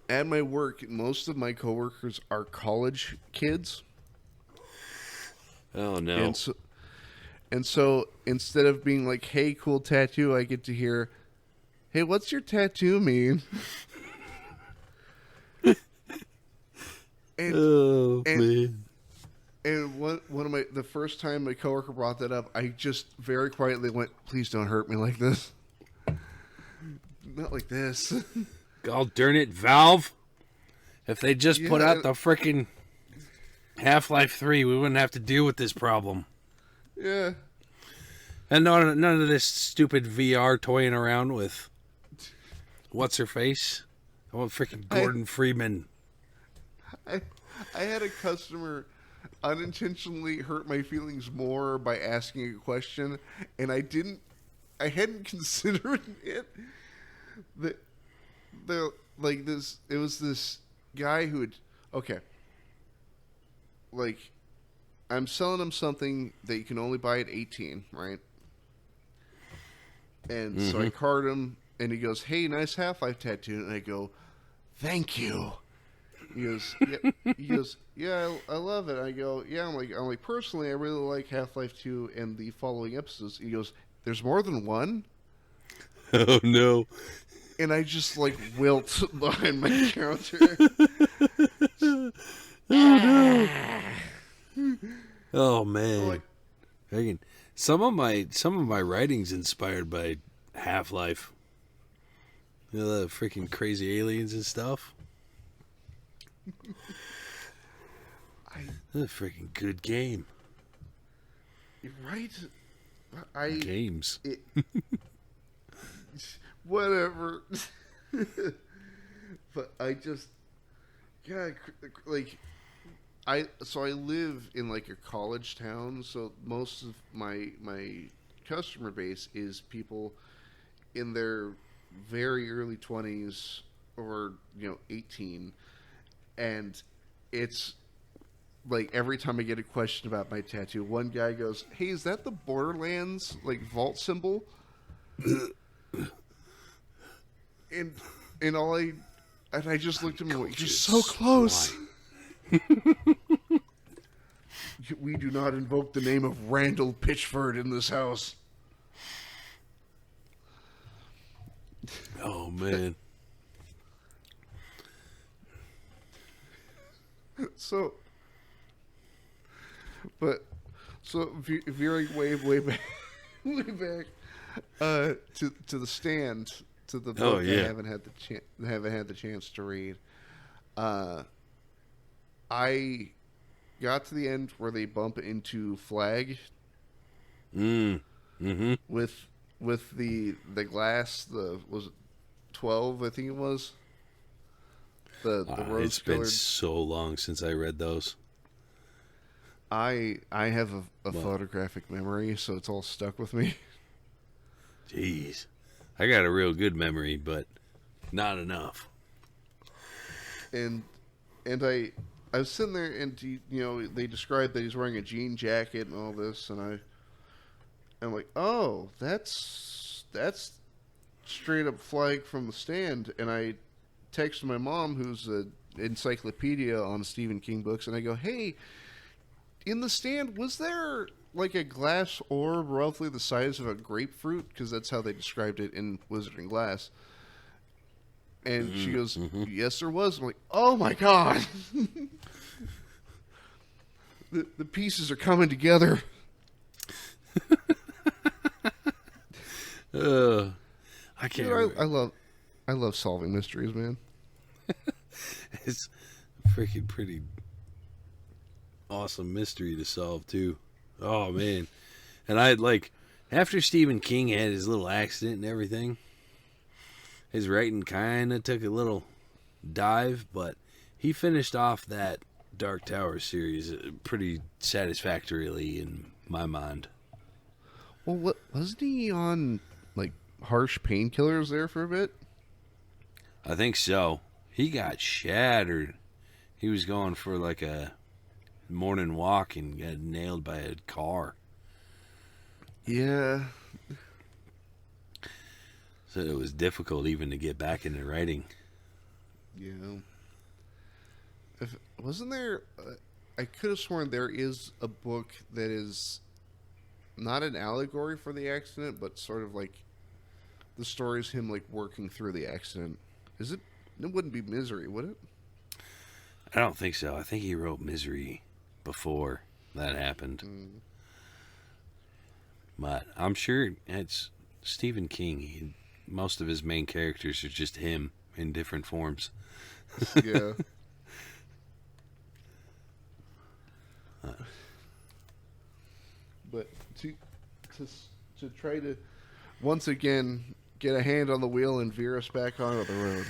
S2: at my work, most of my coworkers are college kids.
S1: Oh no.
S2: And so instead of being like, "Hey, cool tattoo," I get to hear, "Hey, what's your tattoo mean?" Man. And the first time my coworker brought that up, I just very quietly went, "Please don't hurt me like this. Not like this."
S1: God darn it, Valve. If they just put out the freaking Half-Life 3, we wouldn't have to deal with this problem.
S2: Yeah.
S1: And none of this stupid VR toying around with what's her face? I want freaking Gordon Freeman.
S2: I had a customer unintentionally hurt my feelings more by asking a question, and I hadn't considered it. It was this guy who had, I'm selling him something that you can only buy at 18, right? And so I card him, and he goes, "Hey, nice Half-Life tattoo." And I go, "Thank you." He goes, "Yeah, I love it." I go, "Yeah." I'm like, personally, I really like Half-Life 2 and the following episodes. He goes, "There's more than one?"
S1: Oh no.
S2: And I just wilt behind my counter.
S1: Oh no. Oh man. Some of my writing's inspired by Half-Life. The freaking crazy aliens and stuff. That's a freaking good game.
S2: Right?
S1: Games.
S2: Whatever. But I just, I live in a college town, so most of my customer base is people in their very early 20s or 18, and it's every time I get a question about my tattoo, one guy goes, "Hey, is that the Borderlands vault symbol?" and I just looked at him and went, "You're so close." We do not invoke the name of Randall Pitchford in this house.
S1: Oh man.
S2: So So veering way back, way back to the stand, to the book
S1: Oh, yeah.
S2: I haven't had the chance to read. I got to the end where they bump into Flag
S1: Mm-hmm.
S2: with the glass. Was it 12? I think it was the rose
S1: It's been
S2: colored.
S1: so long since I read those.
S2: I have a
S1: Well,
S2: photographic memory, so it's all stuck with me.
S1: jeez. I got a real good memory, but not enough.
S2: And I was sitting there, and they described that he's wearing a jean jacket and all this, and I'm like, oh, that's straight up Flag from the Stand. And I texted my mom, who's an encyclopedia on Stephen King books, and I go, hey, in the Stand, was there like a glass orb roughly the size of a grapefruit? Because that's how they described it in Wizard and Glass. And she goes, yes, there was. I'm like, oh my god. the pieces are coming together.
S1: I can't.
S2: Dude, I love solving mysteries, man.
S1: It's freaking pretty awesome mystery to solve too. Oh man. And I like after Stephen King had his little accident and everything, his writing kind of took a little dive, but he finished off that Dark Tower series pretty satisfactorily in my mind.
S2: Well, wasn't he on like harsh painkillers there for a bit?
S1: I think so. He got shattered. He was going for like a morning walk and got nailed by a car.
S2: Yeah.
S1: So it was difficult even to get back into writing.
S2: Yeah. Wasn't there... I could have sworn there is a book that is not an allegory for the accident, but sort of like the story is him like working through the accident. Is it? It wouldn't be Misery, would it?
S1: I don't think so. I think he wrote Misery before that happened. But I'm sure it's Stephen King. Most of his main characters are just him in different forms.
S2: Yeah. But to try to once again get a hand on the wheel and veer us back onto the road.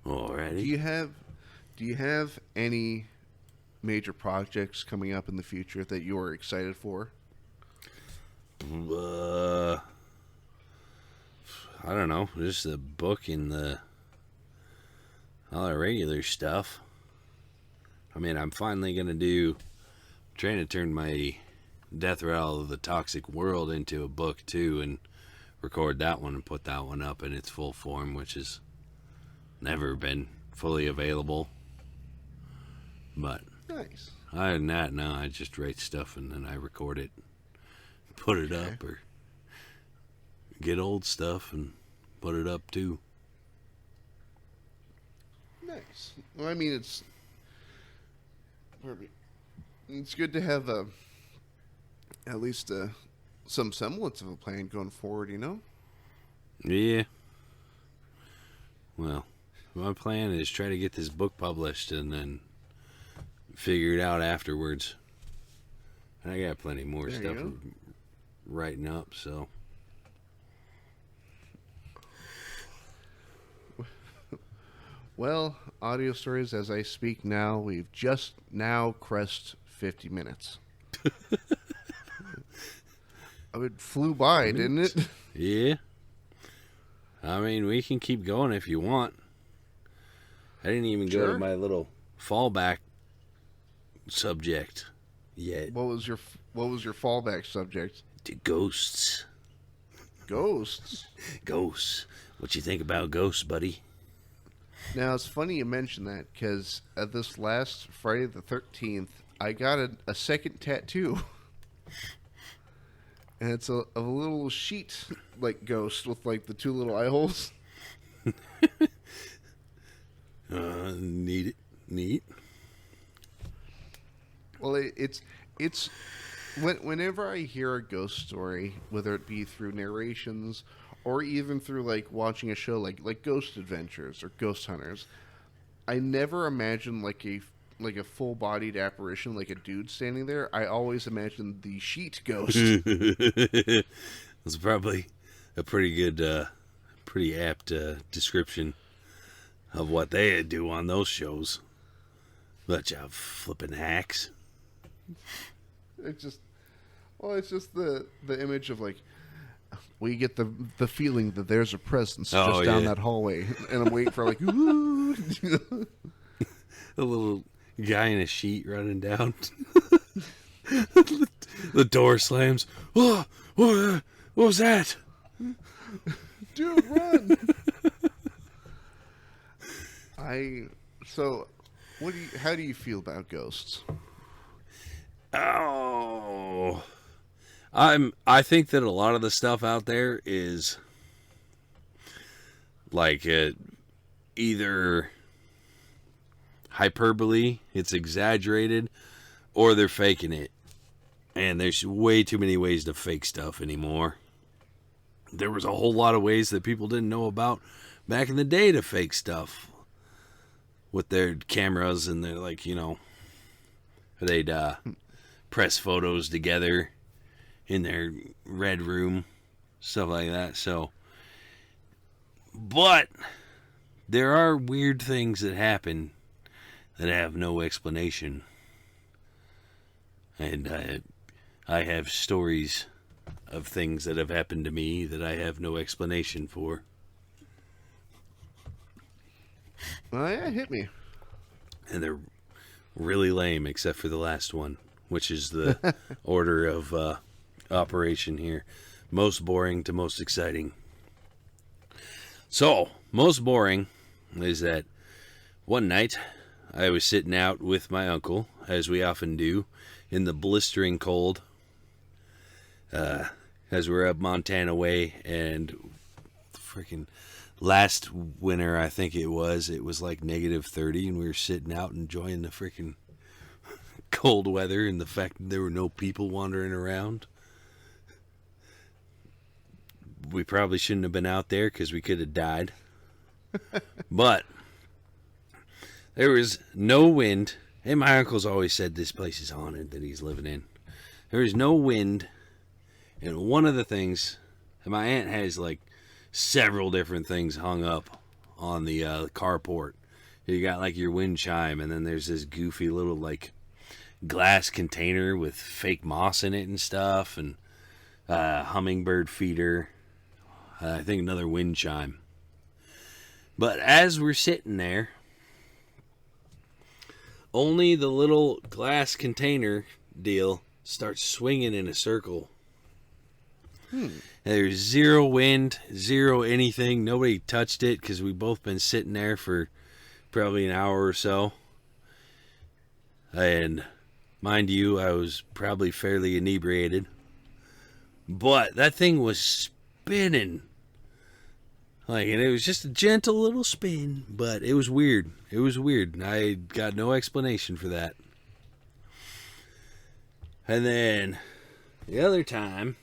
S1: Alrighty.
S2: Do you have any major projects coming up in the future that you are excited for?
S1: I don't know. Just the book and all the regular stuff. I mean, I'm finally going to trying to turn my Death Rattle of the Toxic World into a book too and record that one and put that one up in its full form, which has never been fully available. But
S2: Nice.
S1: other than that, no, I just write stuff and then I record it, put it up, or get old stuff and put it up too.
S2: Nice. Well, I mean, it's good to have at least some semblance of a plan going forward, you know?
S1: Yeah. Well, my plan is try to get this book published and then figure it out afterwards. And I got plenty more
S2: There
S1: stuff
S2: you
S1: writing up, so.
S2: Well, audio stories as I speak now, we've just now crest 50 minutes. It flew by, didn't it?
S1: Yeah. I mean, we can keep going if you want. I didn't even go to my little fallback subject yet.
S2: What was your fallback subject?
S1: To ghosts.
S2: Ghosts.
S1: Ghosts. What you think about ghosts, buddy?
S2: Now, it's funny you mention that, because at this last Friday the 13th, I got a second tattoo. And it's a little sheet, like, ghost with, like, the two little eye holes.
S1: Neat.
S2: Well, it's whenever I hear a ghost story, whether it be through narrations or even through like watching a show like Ghost Adventures or Ghost Hunters, I never imagine like a full bodied apparition, like a dude standing there. I always imagine the sheet ghost.
S1: That's probably a pretty good, pretty apt description of what they do on those shows. Bunch of flipping hacks.
S2: It's just the image of like we get the feeling that there's a presence just down that hallway, and I'm waiting for like ooh.
S1: A little guy in a sheet running down. The door slams. Oh, what was that?
S2: Dude, run! How do you feel about ghosts?
S1: Oh, I think that a lot of the stuff out there is like either hyperbole, it's exaggerated, or they're faking it. And there's way too many ways to fake stuff anymore. There was a whole lot of ways that people didn't know about back in the day to fake stuff with their cameras, and they're like, they'd press photos together in their red room, stuff like that. So, but there are weird things that happen that have no explanation. And I have stories of things that have happened to me that I have no explanation for.
S2: Oh yeah, hit me.
S1: And they're really lame, except for the last one, which is the order of operation here. Most boring to most exciting. So, most boring is that one night I was sitting out with my uncle, as we often do, in the blistering cold, as we're up Montana way, and freaking last winter, I think it was like -30, and we were sitting out enjoying the freaking cold weather and the fact that there were no people wandering around. We probably shouldn't have been out there because we could have died. But there was no wind. And my uncle's always said this place is haunted that he's living in. There was no wind. And one of the things, and my aunt has like several different things hung up on the carport. You got like your wind chime, and then there's this goofy little like glass container with fake moss in it and stuff, and hummingbird feeder. I think another wind chime. But as we're sitting there, only the little glass container deal starts swinging in a circle. There's zero wind, zero anything. Nobody touched it because we've both been sitting there for probably an hour or so. And mind you, I was probably fairly inebriated. But that thing was spinning. And it was just a gentle little spin, but it was weird. It was weird. I got no explanation for that. And then the other time,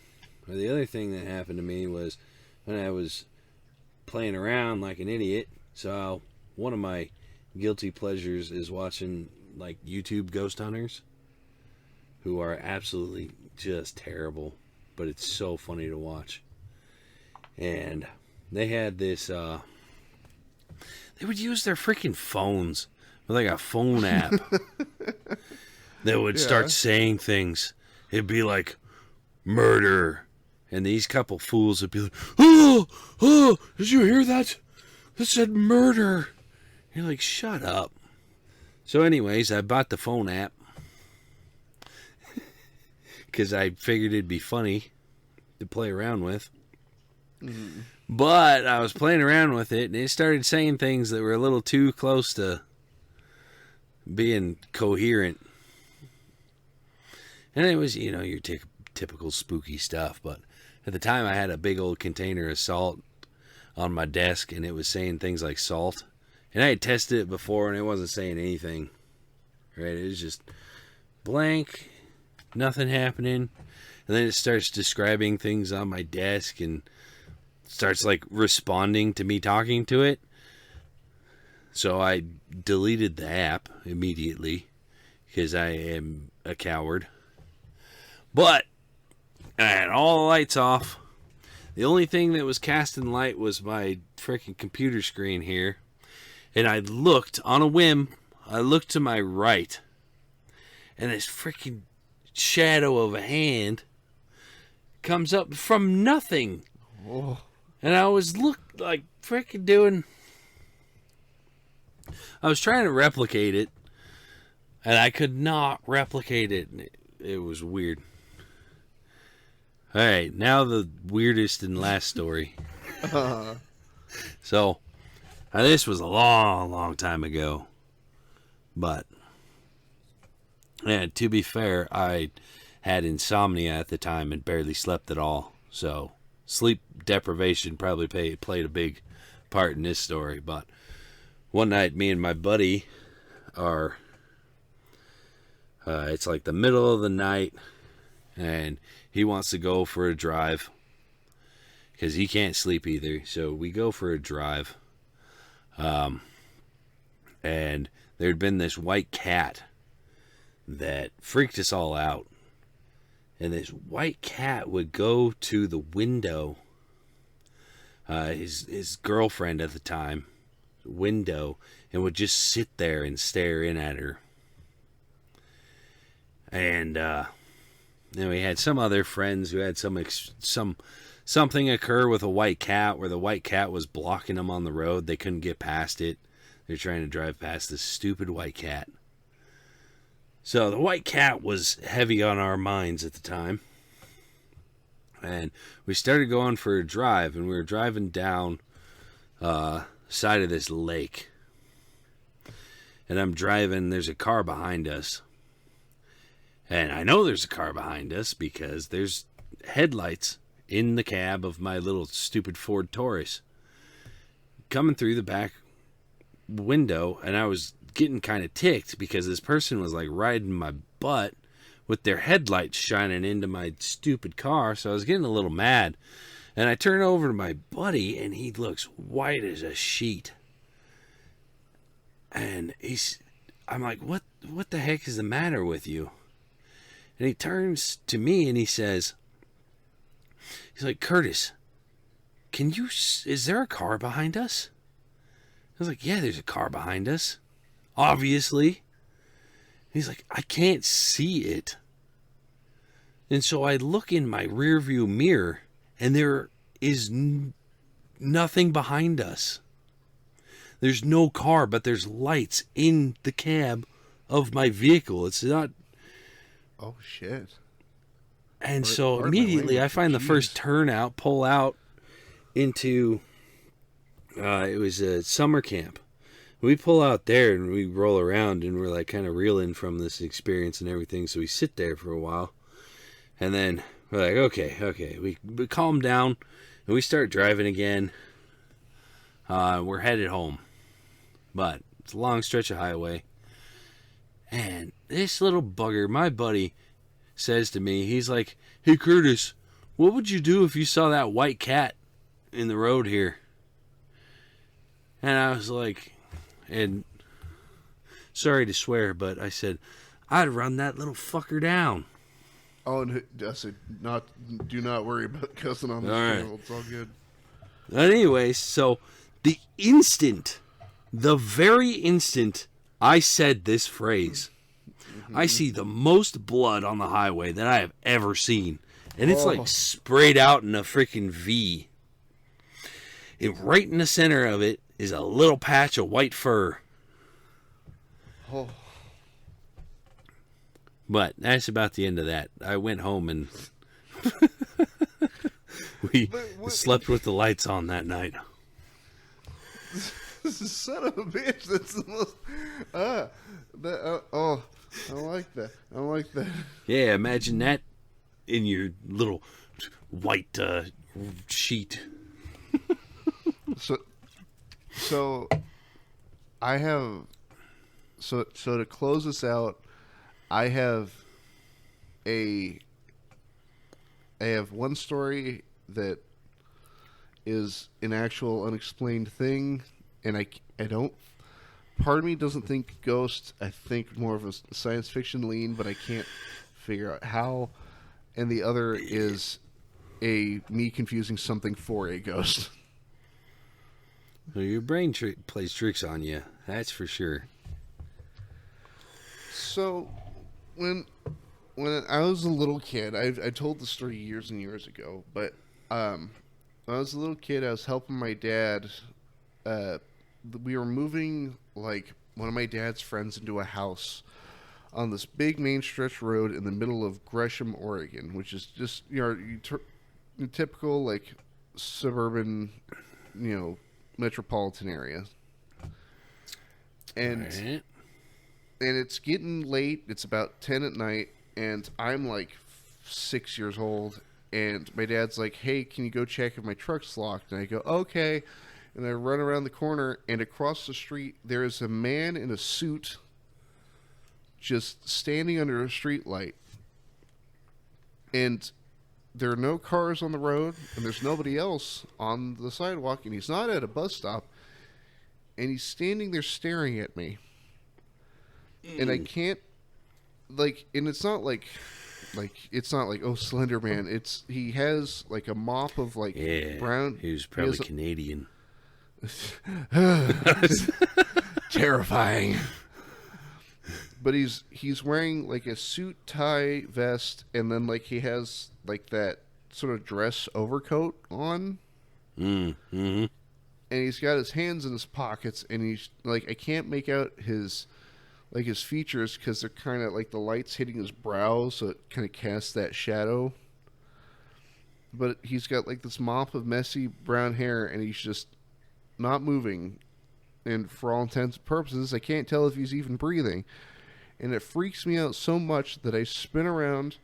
S1: or the other thing that happened to me was when I was playing around like an idiot. So one of my guilty pleasures is watching like YouTube ghost hunters, who are absolutely just terrible, but it's so funny to watch. And they had this, they would use their freaking phones with like a phone app that would start saying things. It'd be like, murder. And these couple fools would be like, oh, did you hear that? It said murder. You're like, shut up. So anyways, I bought the phone app because I figured it'd be funny to play around with. Mm. But I was playing around with it, and it started saying things that were a little too close to being coherent. And it was, your typical spooky stuff. But at the time, I had a big old container of salt on my desk, and it was saying things like salt. And I had tested it before, and it wasn't saying anything. Right? It was just blank. nothing happening. And then it starts describing things on my desk and starts like responding to me talking to it. So I deleted the app immediately because I am a coward. But I had all the lights off. The only thing that was casting light was my freaking computer screen here. And I looked on a whim. I looked to my right. And this freaking shadow of a hand comes up from nothing.
S2: Oh.
S1: And I was freaking doing... I was trying to replicate it. And I could not replicate it. It was weird. Alright, now the weirdest and last story. So, this was a long, long time ago. But, and to be fair, I had insomnia at the time and barely slept at all. So, sleep deprivation probably played a big part in this story. But, one night, me and my buddy are... it's like the middle of the night, and he wants to go for a drive because he can't sleep either. So we go for a drive, and there'd been this white cat that freaked us all out. And this white cat would go to the window, his girlfriend at the time, window, and would just sit there and stare in at her. And then we had some other friends who had something occur with a white cat where the white cat was blocking them on the road. They couldn't get past it. They're trying to drive past this stupid white cat. So the white cat was heavy on our minds at the time. And we started going for a drive, and we were driving down side of this lake. And I'm driving, there's a car behind us. And I know there's a car behind us because there's headlights in the cab of my little stupid Ford Taurus coming through the back window. And I was getting kind of ticked because this person was like riding my butt with their headlights shining into my stupid car. So I was getting a little mad. And I turn over to my buddy and he looks white as a sheet. And I'm like, what the heck is the matter with you? And he turns to me and he says, he's like, Curtis, is there a car behind us? I was like, yeah, there's a car behind us. Obviously. He's like, I can't see it. And so I look in my rearview mirror and there is nothing behind us. There's no car, but there's lights in the cab of my vehicle. It's not...
S2: Oh, shit.
S1: And so immediately I find the first turnout, pull out into, it was a summer camp. We pull out there and we roll around and we're like kind of reeling from this experience and everything. So we sit there for a while and then we're like, okay. We calm down and we start driving again. We're headed home, but it's a long stretch of highway. And this little bugger, my buddy, says to me, he's like, hey, Curtis, what would you do if you saw that white cat in the road here? And I was like, and sorry to swear, but I said, I'd run that little fucker down.
S2: Oh, and I said, do not worry about cussing on this channel. It's all good.
S1: Anyway, so the very instant I said this phrase, I see the most blood on the highway that I have ever seen. And it's like sprayed out in a freaking V. And right in the center of it is a little patch of white fur.
S2: Oh.
S1: But that's about the end of that. I went home and we slept with the lights on that night.
S2: Son of a bitch. That's the most... I like that. I like that.
S1: Yeah, imagine that in your little white sheet.
S2: So I have... So to close this out, I have I have one story that is an actual unexplained thing, and I don't. Part of me doesn't think ghost. I think more of a science fiction lean, but I can't figure out how. And the other is me confusing something for a ghost.
S3: Well, your brain plays tricks on you. That's for sure.
S2: So, when I was a little kid, I told the story years and years ago, but when I was a little kid, I was helping my dad. We were moving like one of my dad's friends into a house on this big main stretch road in the middle of Gresham, Oregon, which is just your typical like suburban, metropolitan area. And
S3: Right.
S2: and it's getting late. It's about 10 at night, and I'm like 6 years old. And my dad's like, "Hey, can you go check if my truck's locked?" And I go, "Okay." And I run around the corner, and across the street, there is a man in a suit just standing under a street light. And there are no cars on the road, and there's nobody else on the sidewalk, and he's not at a bus stop. And he's standing there staring at me. And I can't, and it's not like oh, Slender Man. He has like a mop of like brown.
S3: He was probably Canadian.
S2: Terrifying. But he's wearing like a suit, tie, vest, and then like he has like that sort of dress overcoat on.
S3: Mm-hmm.
S2: And he's got his hands in his pockets, and he's like, I can't make out his features because they're kind of like the light's hitting his brow, so it kind of casts that shadow. But he's got like this mop of messy brown hair, and he's just not moving. And for all intents and purposes, I can't tell if he's even breathing. And it freaks me out so much that I spin around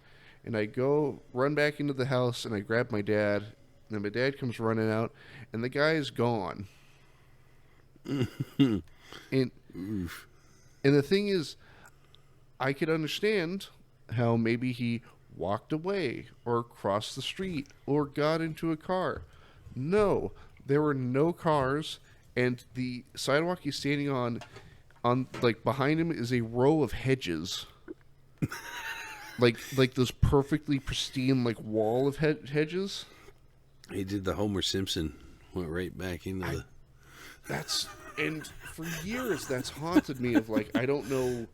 S2: and I go run back into the house, and I grab my dad. And my dad comes running out, and the guy is gone. And the thing is, I could understand how maybe he walked away or crossed the street or got into a car. No, there were no cars, and the sidewalk he's standing on like behind him is a row of hedges. like this perfectly pristine like wall of hedges.
S3: He did the Homer Simpson, went right back into
S2: And for years that's haunted me of like, I don't know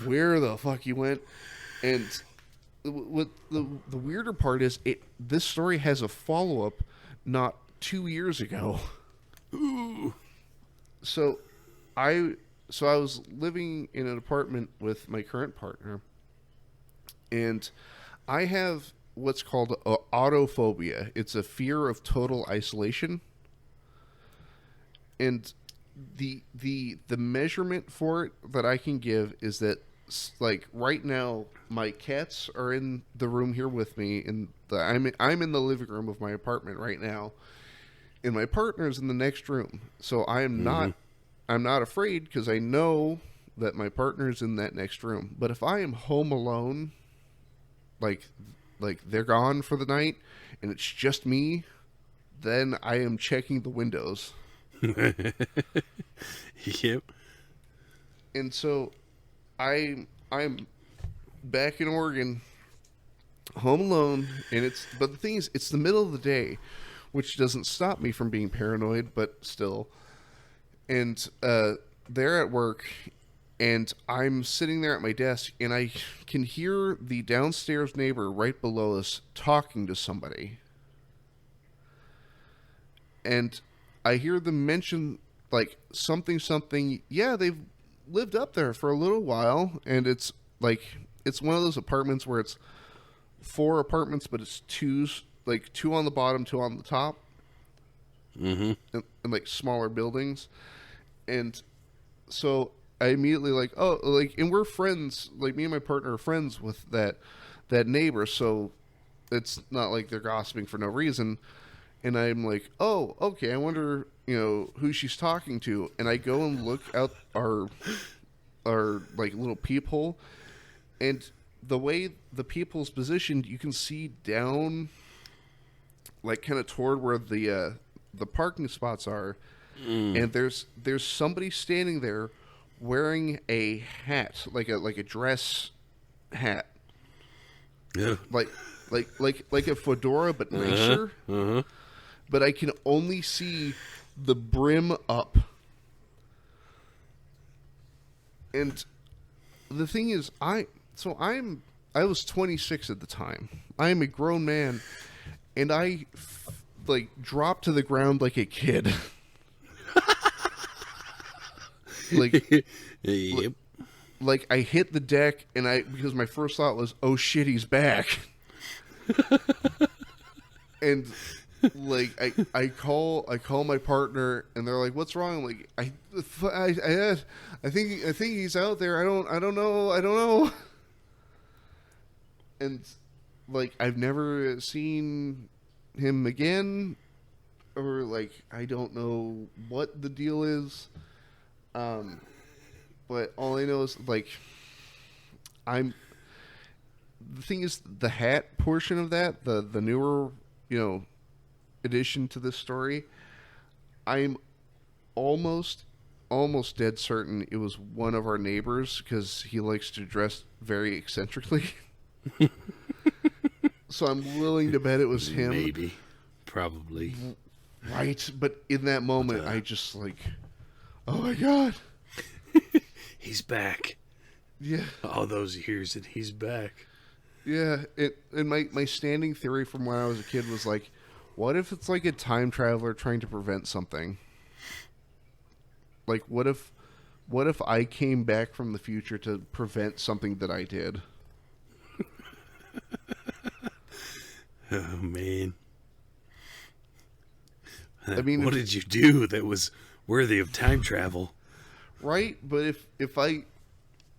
S2: where the fuck he went. And what the weirder part is, this story has a follow-up not 2 years ago. So I was living in an apartment with my current partner, and I have what's called autophobia. It's a fear of total isolation. And the measurement for it that I can give is that, like, right now my cats are in the room here with me, and I'm in the living room of my apartment right now, and my partner's in the next room. So I'm not afraid because I know that my partner's in that next room. But if I am home alone, like they're gone for the night and it's just me, then I am checking the windows.
S3: Yep.
S2: And so I'm back in Oregon, home alone, but the thing is, it's the middle of the day, which doesn't stop me from being paranoid, but still. And they're at work, and I'm sitting there at my desk, and I can hear the downstairs neighbor right below us talking to somebody. And I hear them mention, like, something, yeah, they've lived up there for a little while, and it's one of those apartments where it's 4 apartments, but it's 2 on the bottom, 2 on the top.
S3: Mm-hmm.
S2: And like, smaller buildings. And so I immediately and we're friends, like, me and my partner are friends with that neighbor, so it's not like they're gossiping for no reason. And I'm like, oh, okay, I wonder, who she's talking to. And I go and look out our like little peephole, and the way the people's positioned, you can see down, like kind of toward where the parking spots are, and there's somebody standing there wearing a hat, like a dress hat,
S3: Yeah.
S2: like a fedora but nicer. But I can only see the brim up. And the thing is, I was 26 at the time. I am a grown man, and I dropped to the ground like a kid.
S3: Yep.
S2: Like I hit the deck, and because my first thought was, "Oh shit, he's back." And like I call my partner, and they're like, "What's wrong?" I'm like, I think he's out there. I don't know. And like I've never seen him again, or like I don't know what the deal is. But all I know is like the thing is the hat portion of that, the newer, addition to this story, I'm almost dead certain it was one of our neighbors, because he likes to dress very eccentrically. So I'm willing to bet it was him.
S3: Maybe. Probably.
S2: Right, but in that moment, I just like, oh my god.
S3: He's back.
S2: Yeah.
S3: All those years and he's back.
S2: Yeah, and my standing theory from when I was a kid was like, what if it's like a time traveler trying to prevent something? Like, what if I came back from the future to prevent something that I did?
S3: Oh, man.
S2: I mean,
S3: what did you do that was worthy of time travel?
S2: Right, but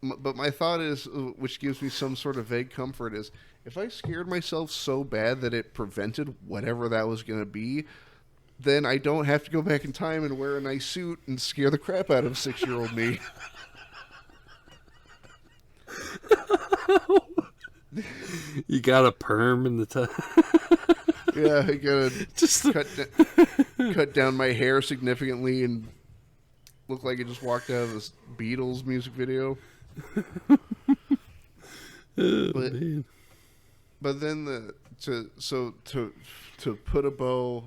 S2: but my thought is, which gives me some sort of vague comfort, is if I scared myself so bad that it prevented whatever that was going to be, then I don't have to go back in time and wear a nice suit and scare the crap out of 6-year-old me.
S3: You got a perm in the time.
S2: Yeah, I gotta
S3: Just
S2: cut down my hair significantly and look like I just walked out of this Beatles music video. But then to put a bow,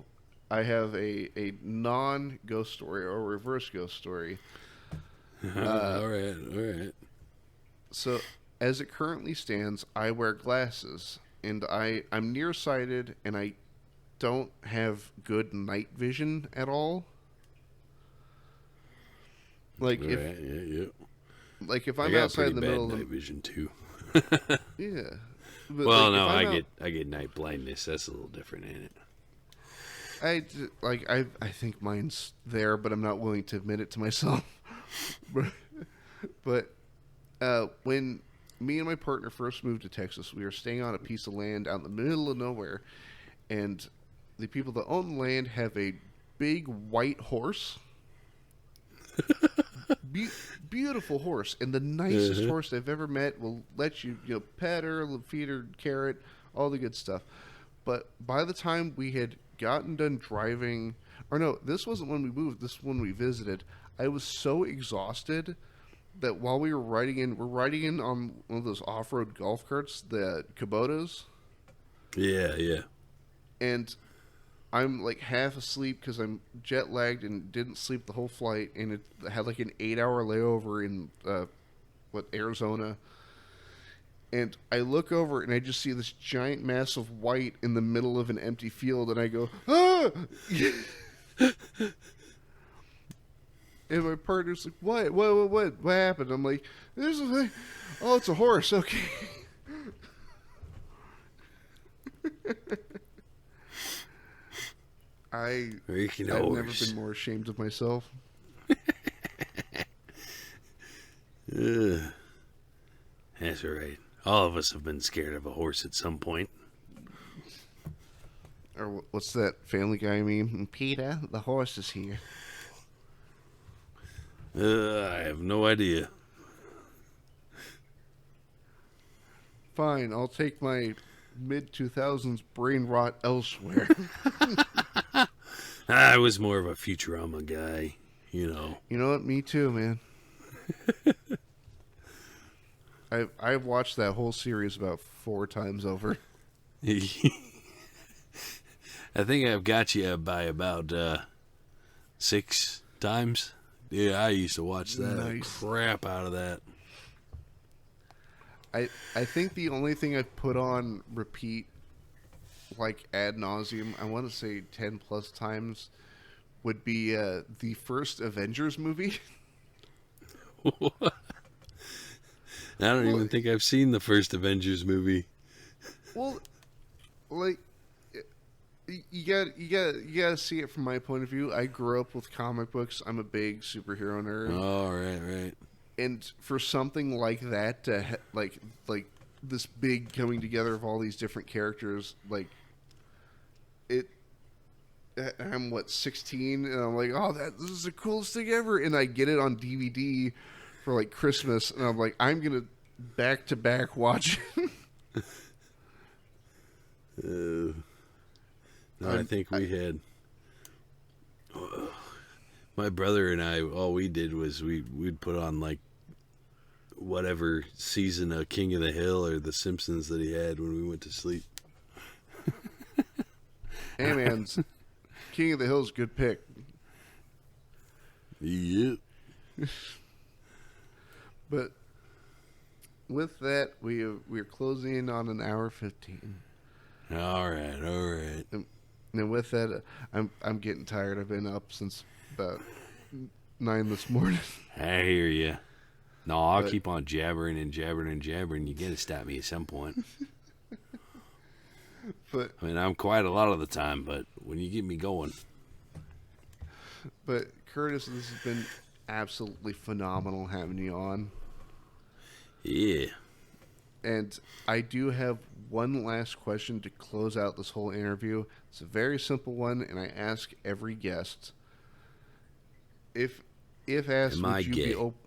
S2: I have a non-ghost story or reverse ghost story.
S3: All right.
S2: So as it currently stands, I wear glasses, and I'm nearsighted, and I don't have good night vision at all. Like if I'm outside in the middle of
S3: night vision too.
S2: yeah. But
S3: Well,
S2: like,
S3: no, I get night blindness. That's a little different, ain't it?
S2: I think mine's there, but I'm not willing to admit it to myself. but when me and my partner first moved to Texas, we were staying on a piece of land out in the middle of nowhere, and the people that own the land have a big white horse. Beautiful horse, and the nicest horse I've ever met. Will let you, pet her, feed her carrot, all the good stuff. But by the time we had gotten done driving, or no, this wasn't when we moved, this was when we visited, I was so exhausted that while we're riding in on one of those off-road golf carts, the Kubotas.
S3: Yeah.
S2: And I'm like half asleep because I'm jet lagged and didn't sleep the whole flight, and it had like an 8-hour layover in Arizona. And I look over and I just see this giant mass of white in the middle of an empty field, and I go, ah! And my partner's like, what happened? I'm like, there's a thing. Oh, it's a horse. Okay. I've never been more ashamed of myself.
S3: That's right. All of us have been scared of a horse at some point.
S2: Or what's that Family Guy meme? Peter, the horse is here.
S3: I have no idea.
S2: Fine, I'll take my mid-2000s brain rot elsewhere.
S3: I was more of a Futurama guy, you know.
S2: You know what? Me too, man. I've watched that whole series about 4 times over.
S3: I think I've got you by about 6 times. Yeah, I used to watch that crap out of that.
S2: I think the only thing I've put on repeat, like ad nauseum, I want to say 10 plus times, would be the first Avengers movie.
S3: What? I don't even think I've seen the first Avengers movie.
S2: Well, like, you gotta see it from my point of view. I grew up with comic books. I'm a big superhero nerd.
S3: Oh, right.
S2: And for something like that, to like this big coming together of all these different characters, like it. I'm 16, and I'm like, oh, this is the coolest thing ever, and I get it on DVD for like Christmas, and I'm like, I'm gonna back to back watch it.
S3: No, I think we had. My brother and I, all we did was we'd put on like whatever season of King of the Hill or The Simpsons that he had when we went to sleep.
S2: Hey man, King of the Hill's a good pick.
S3: Yep.
S2: But with that, we're closing in on an hour 15.
S3: All right.
S2: And with that, I'm getting tired. I've been up since about 9 this morning.
S3: I hear you. No, I'll keep on jabbering and jabbering and jabbering. You got to stop me at some point.
S2: But
S3: I mean, I'm quiet a lot of the time, but when you get me going.
S2: But Curtis, this has been absolutely phenomenal having you on.
S3: Yeah.
S2: And I do have one last question to close out this whole interview. It's a very simple one, and I ask every guest. If asked,
S3: Am
S2: would
S3: I
S2: you
S3: gay?
S2: be open?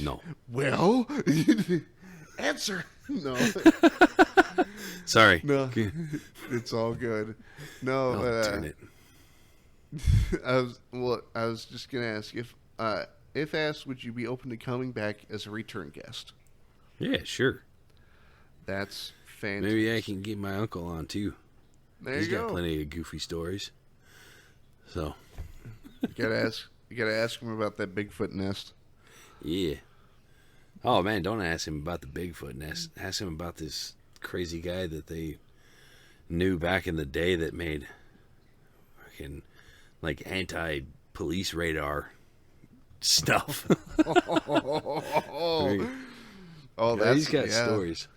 S3: No.
S2: Well, answer. No.
S3: Sorry.
S2: No. It's all good. No.
S3: I'll turn it.
S2: I was just gonna ask if asked, would you be open to coming back as a return guest?
S3: Yeah, sure.
S2: That's fantastic.
S3: Maybe I can get my uncle on too. He's got
S2: go.
S3: plenty of goofy stories. So.
S2: You gotta ask him about that Bigfoot nest.
S3: Yeah. Oh man, don't ask him about the Bigfoot nest. Ask him about this crazy guy that they knew back in the day that made fucking like anti-police radar stuff.
S2: Oh,
S3: yeah, he's got stories.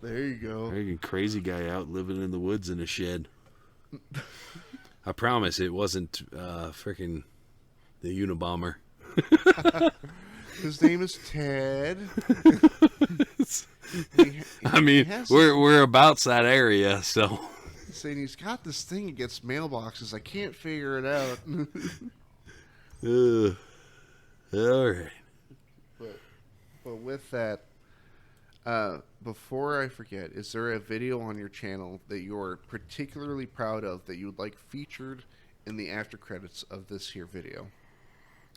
S2: There you go.
S3: Freaking crazy guy out living in the woods in a shed. I promise it wasn't freaking the Unabomber.
S2: His name is Ted.
S3: I mean, we're about that area, so.
S2: Saying he's got this thing against mailboxes. I can't figure it out.
S3: All right.
S2: But with that, before I forget, is there a video on your channel that you're particularly proud of that you would like featured in the after credits of this here video?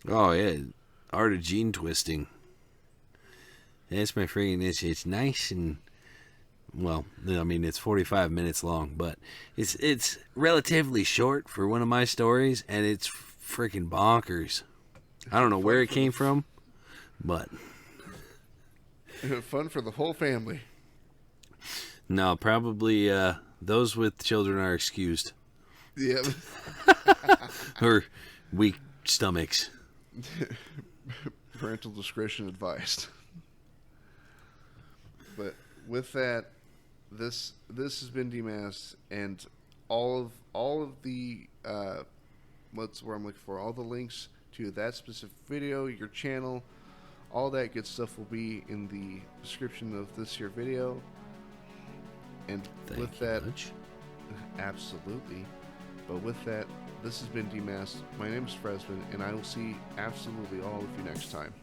S3: Oh yeah, art of gene twisting. That's my freaking. It's nice and well. I mean, it's 45 minutes long, but it's relatively short for one of my stories, and it's freaking bonkers. I don't know where it came from, but
S2: fun for the whole family.
S3: No, probably those with children are excused.
S2: Yep.
S3: Or weak stomachs.
S2: Parental discretion advised. But with that, this has been Demasked, and all of the what's where I'm looking for, all the links to that specific video, your channel, all that good stuff will be in the description of this here video. And with that, absolutely. But with that, this has been Demasked. My name is Frezzman, and I will see absolutely all of you next time.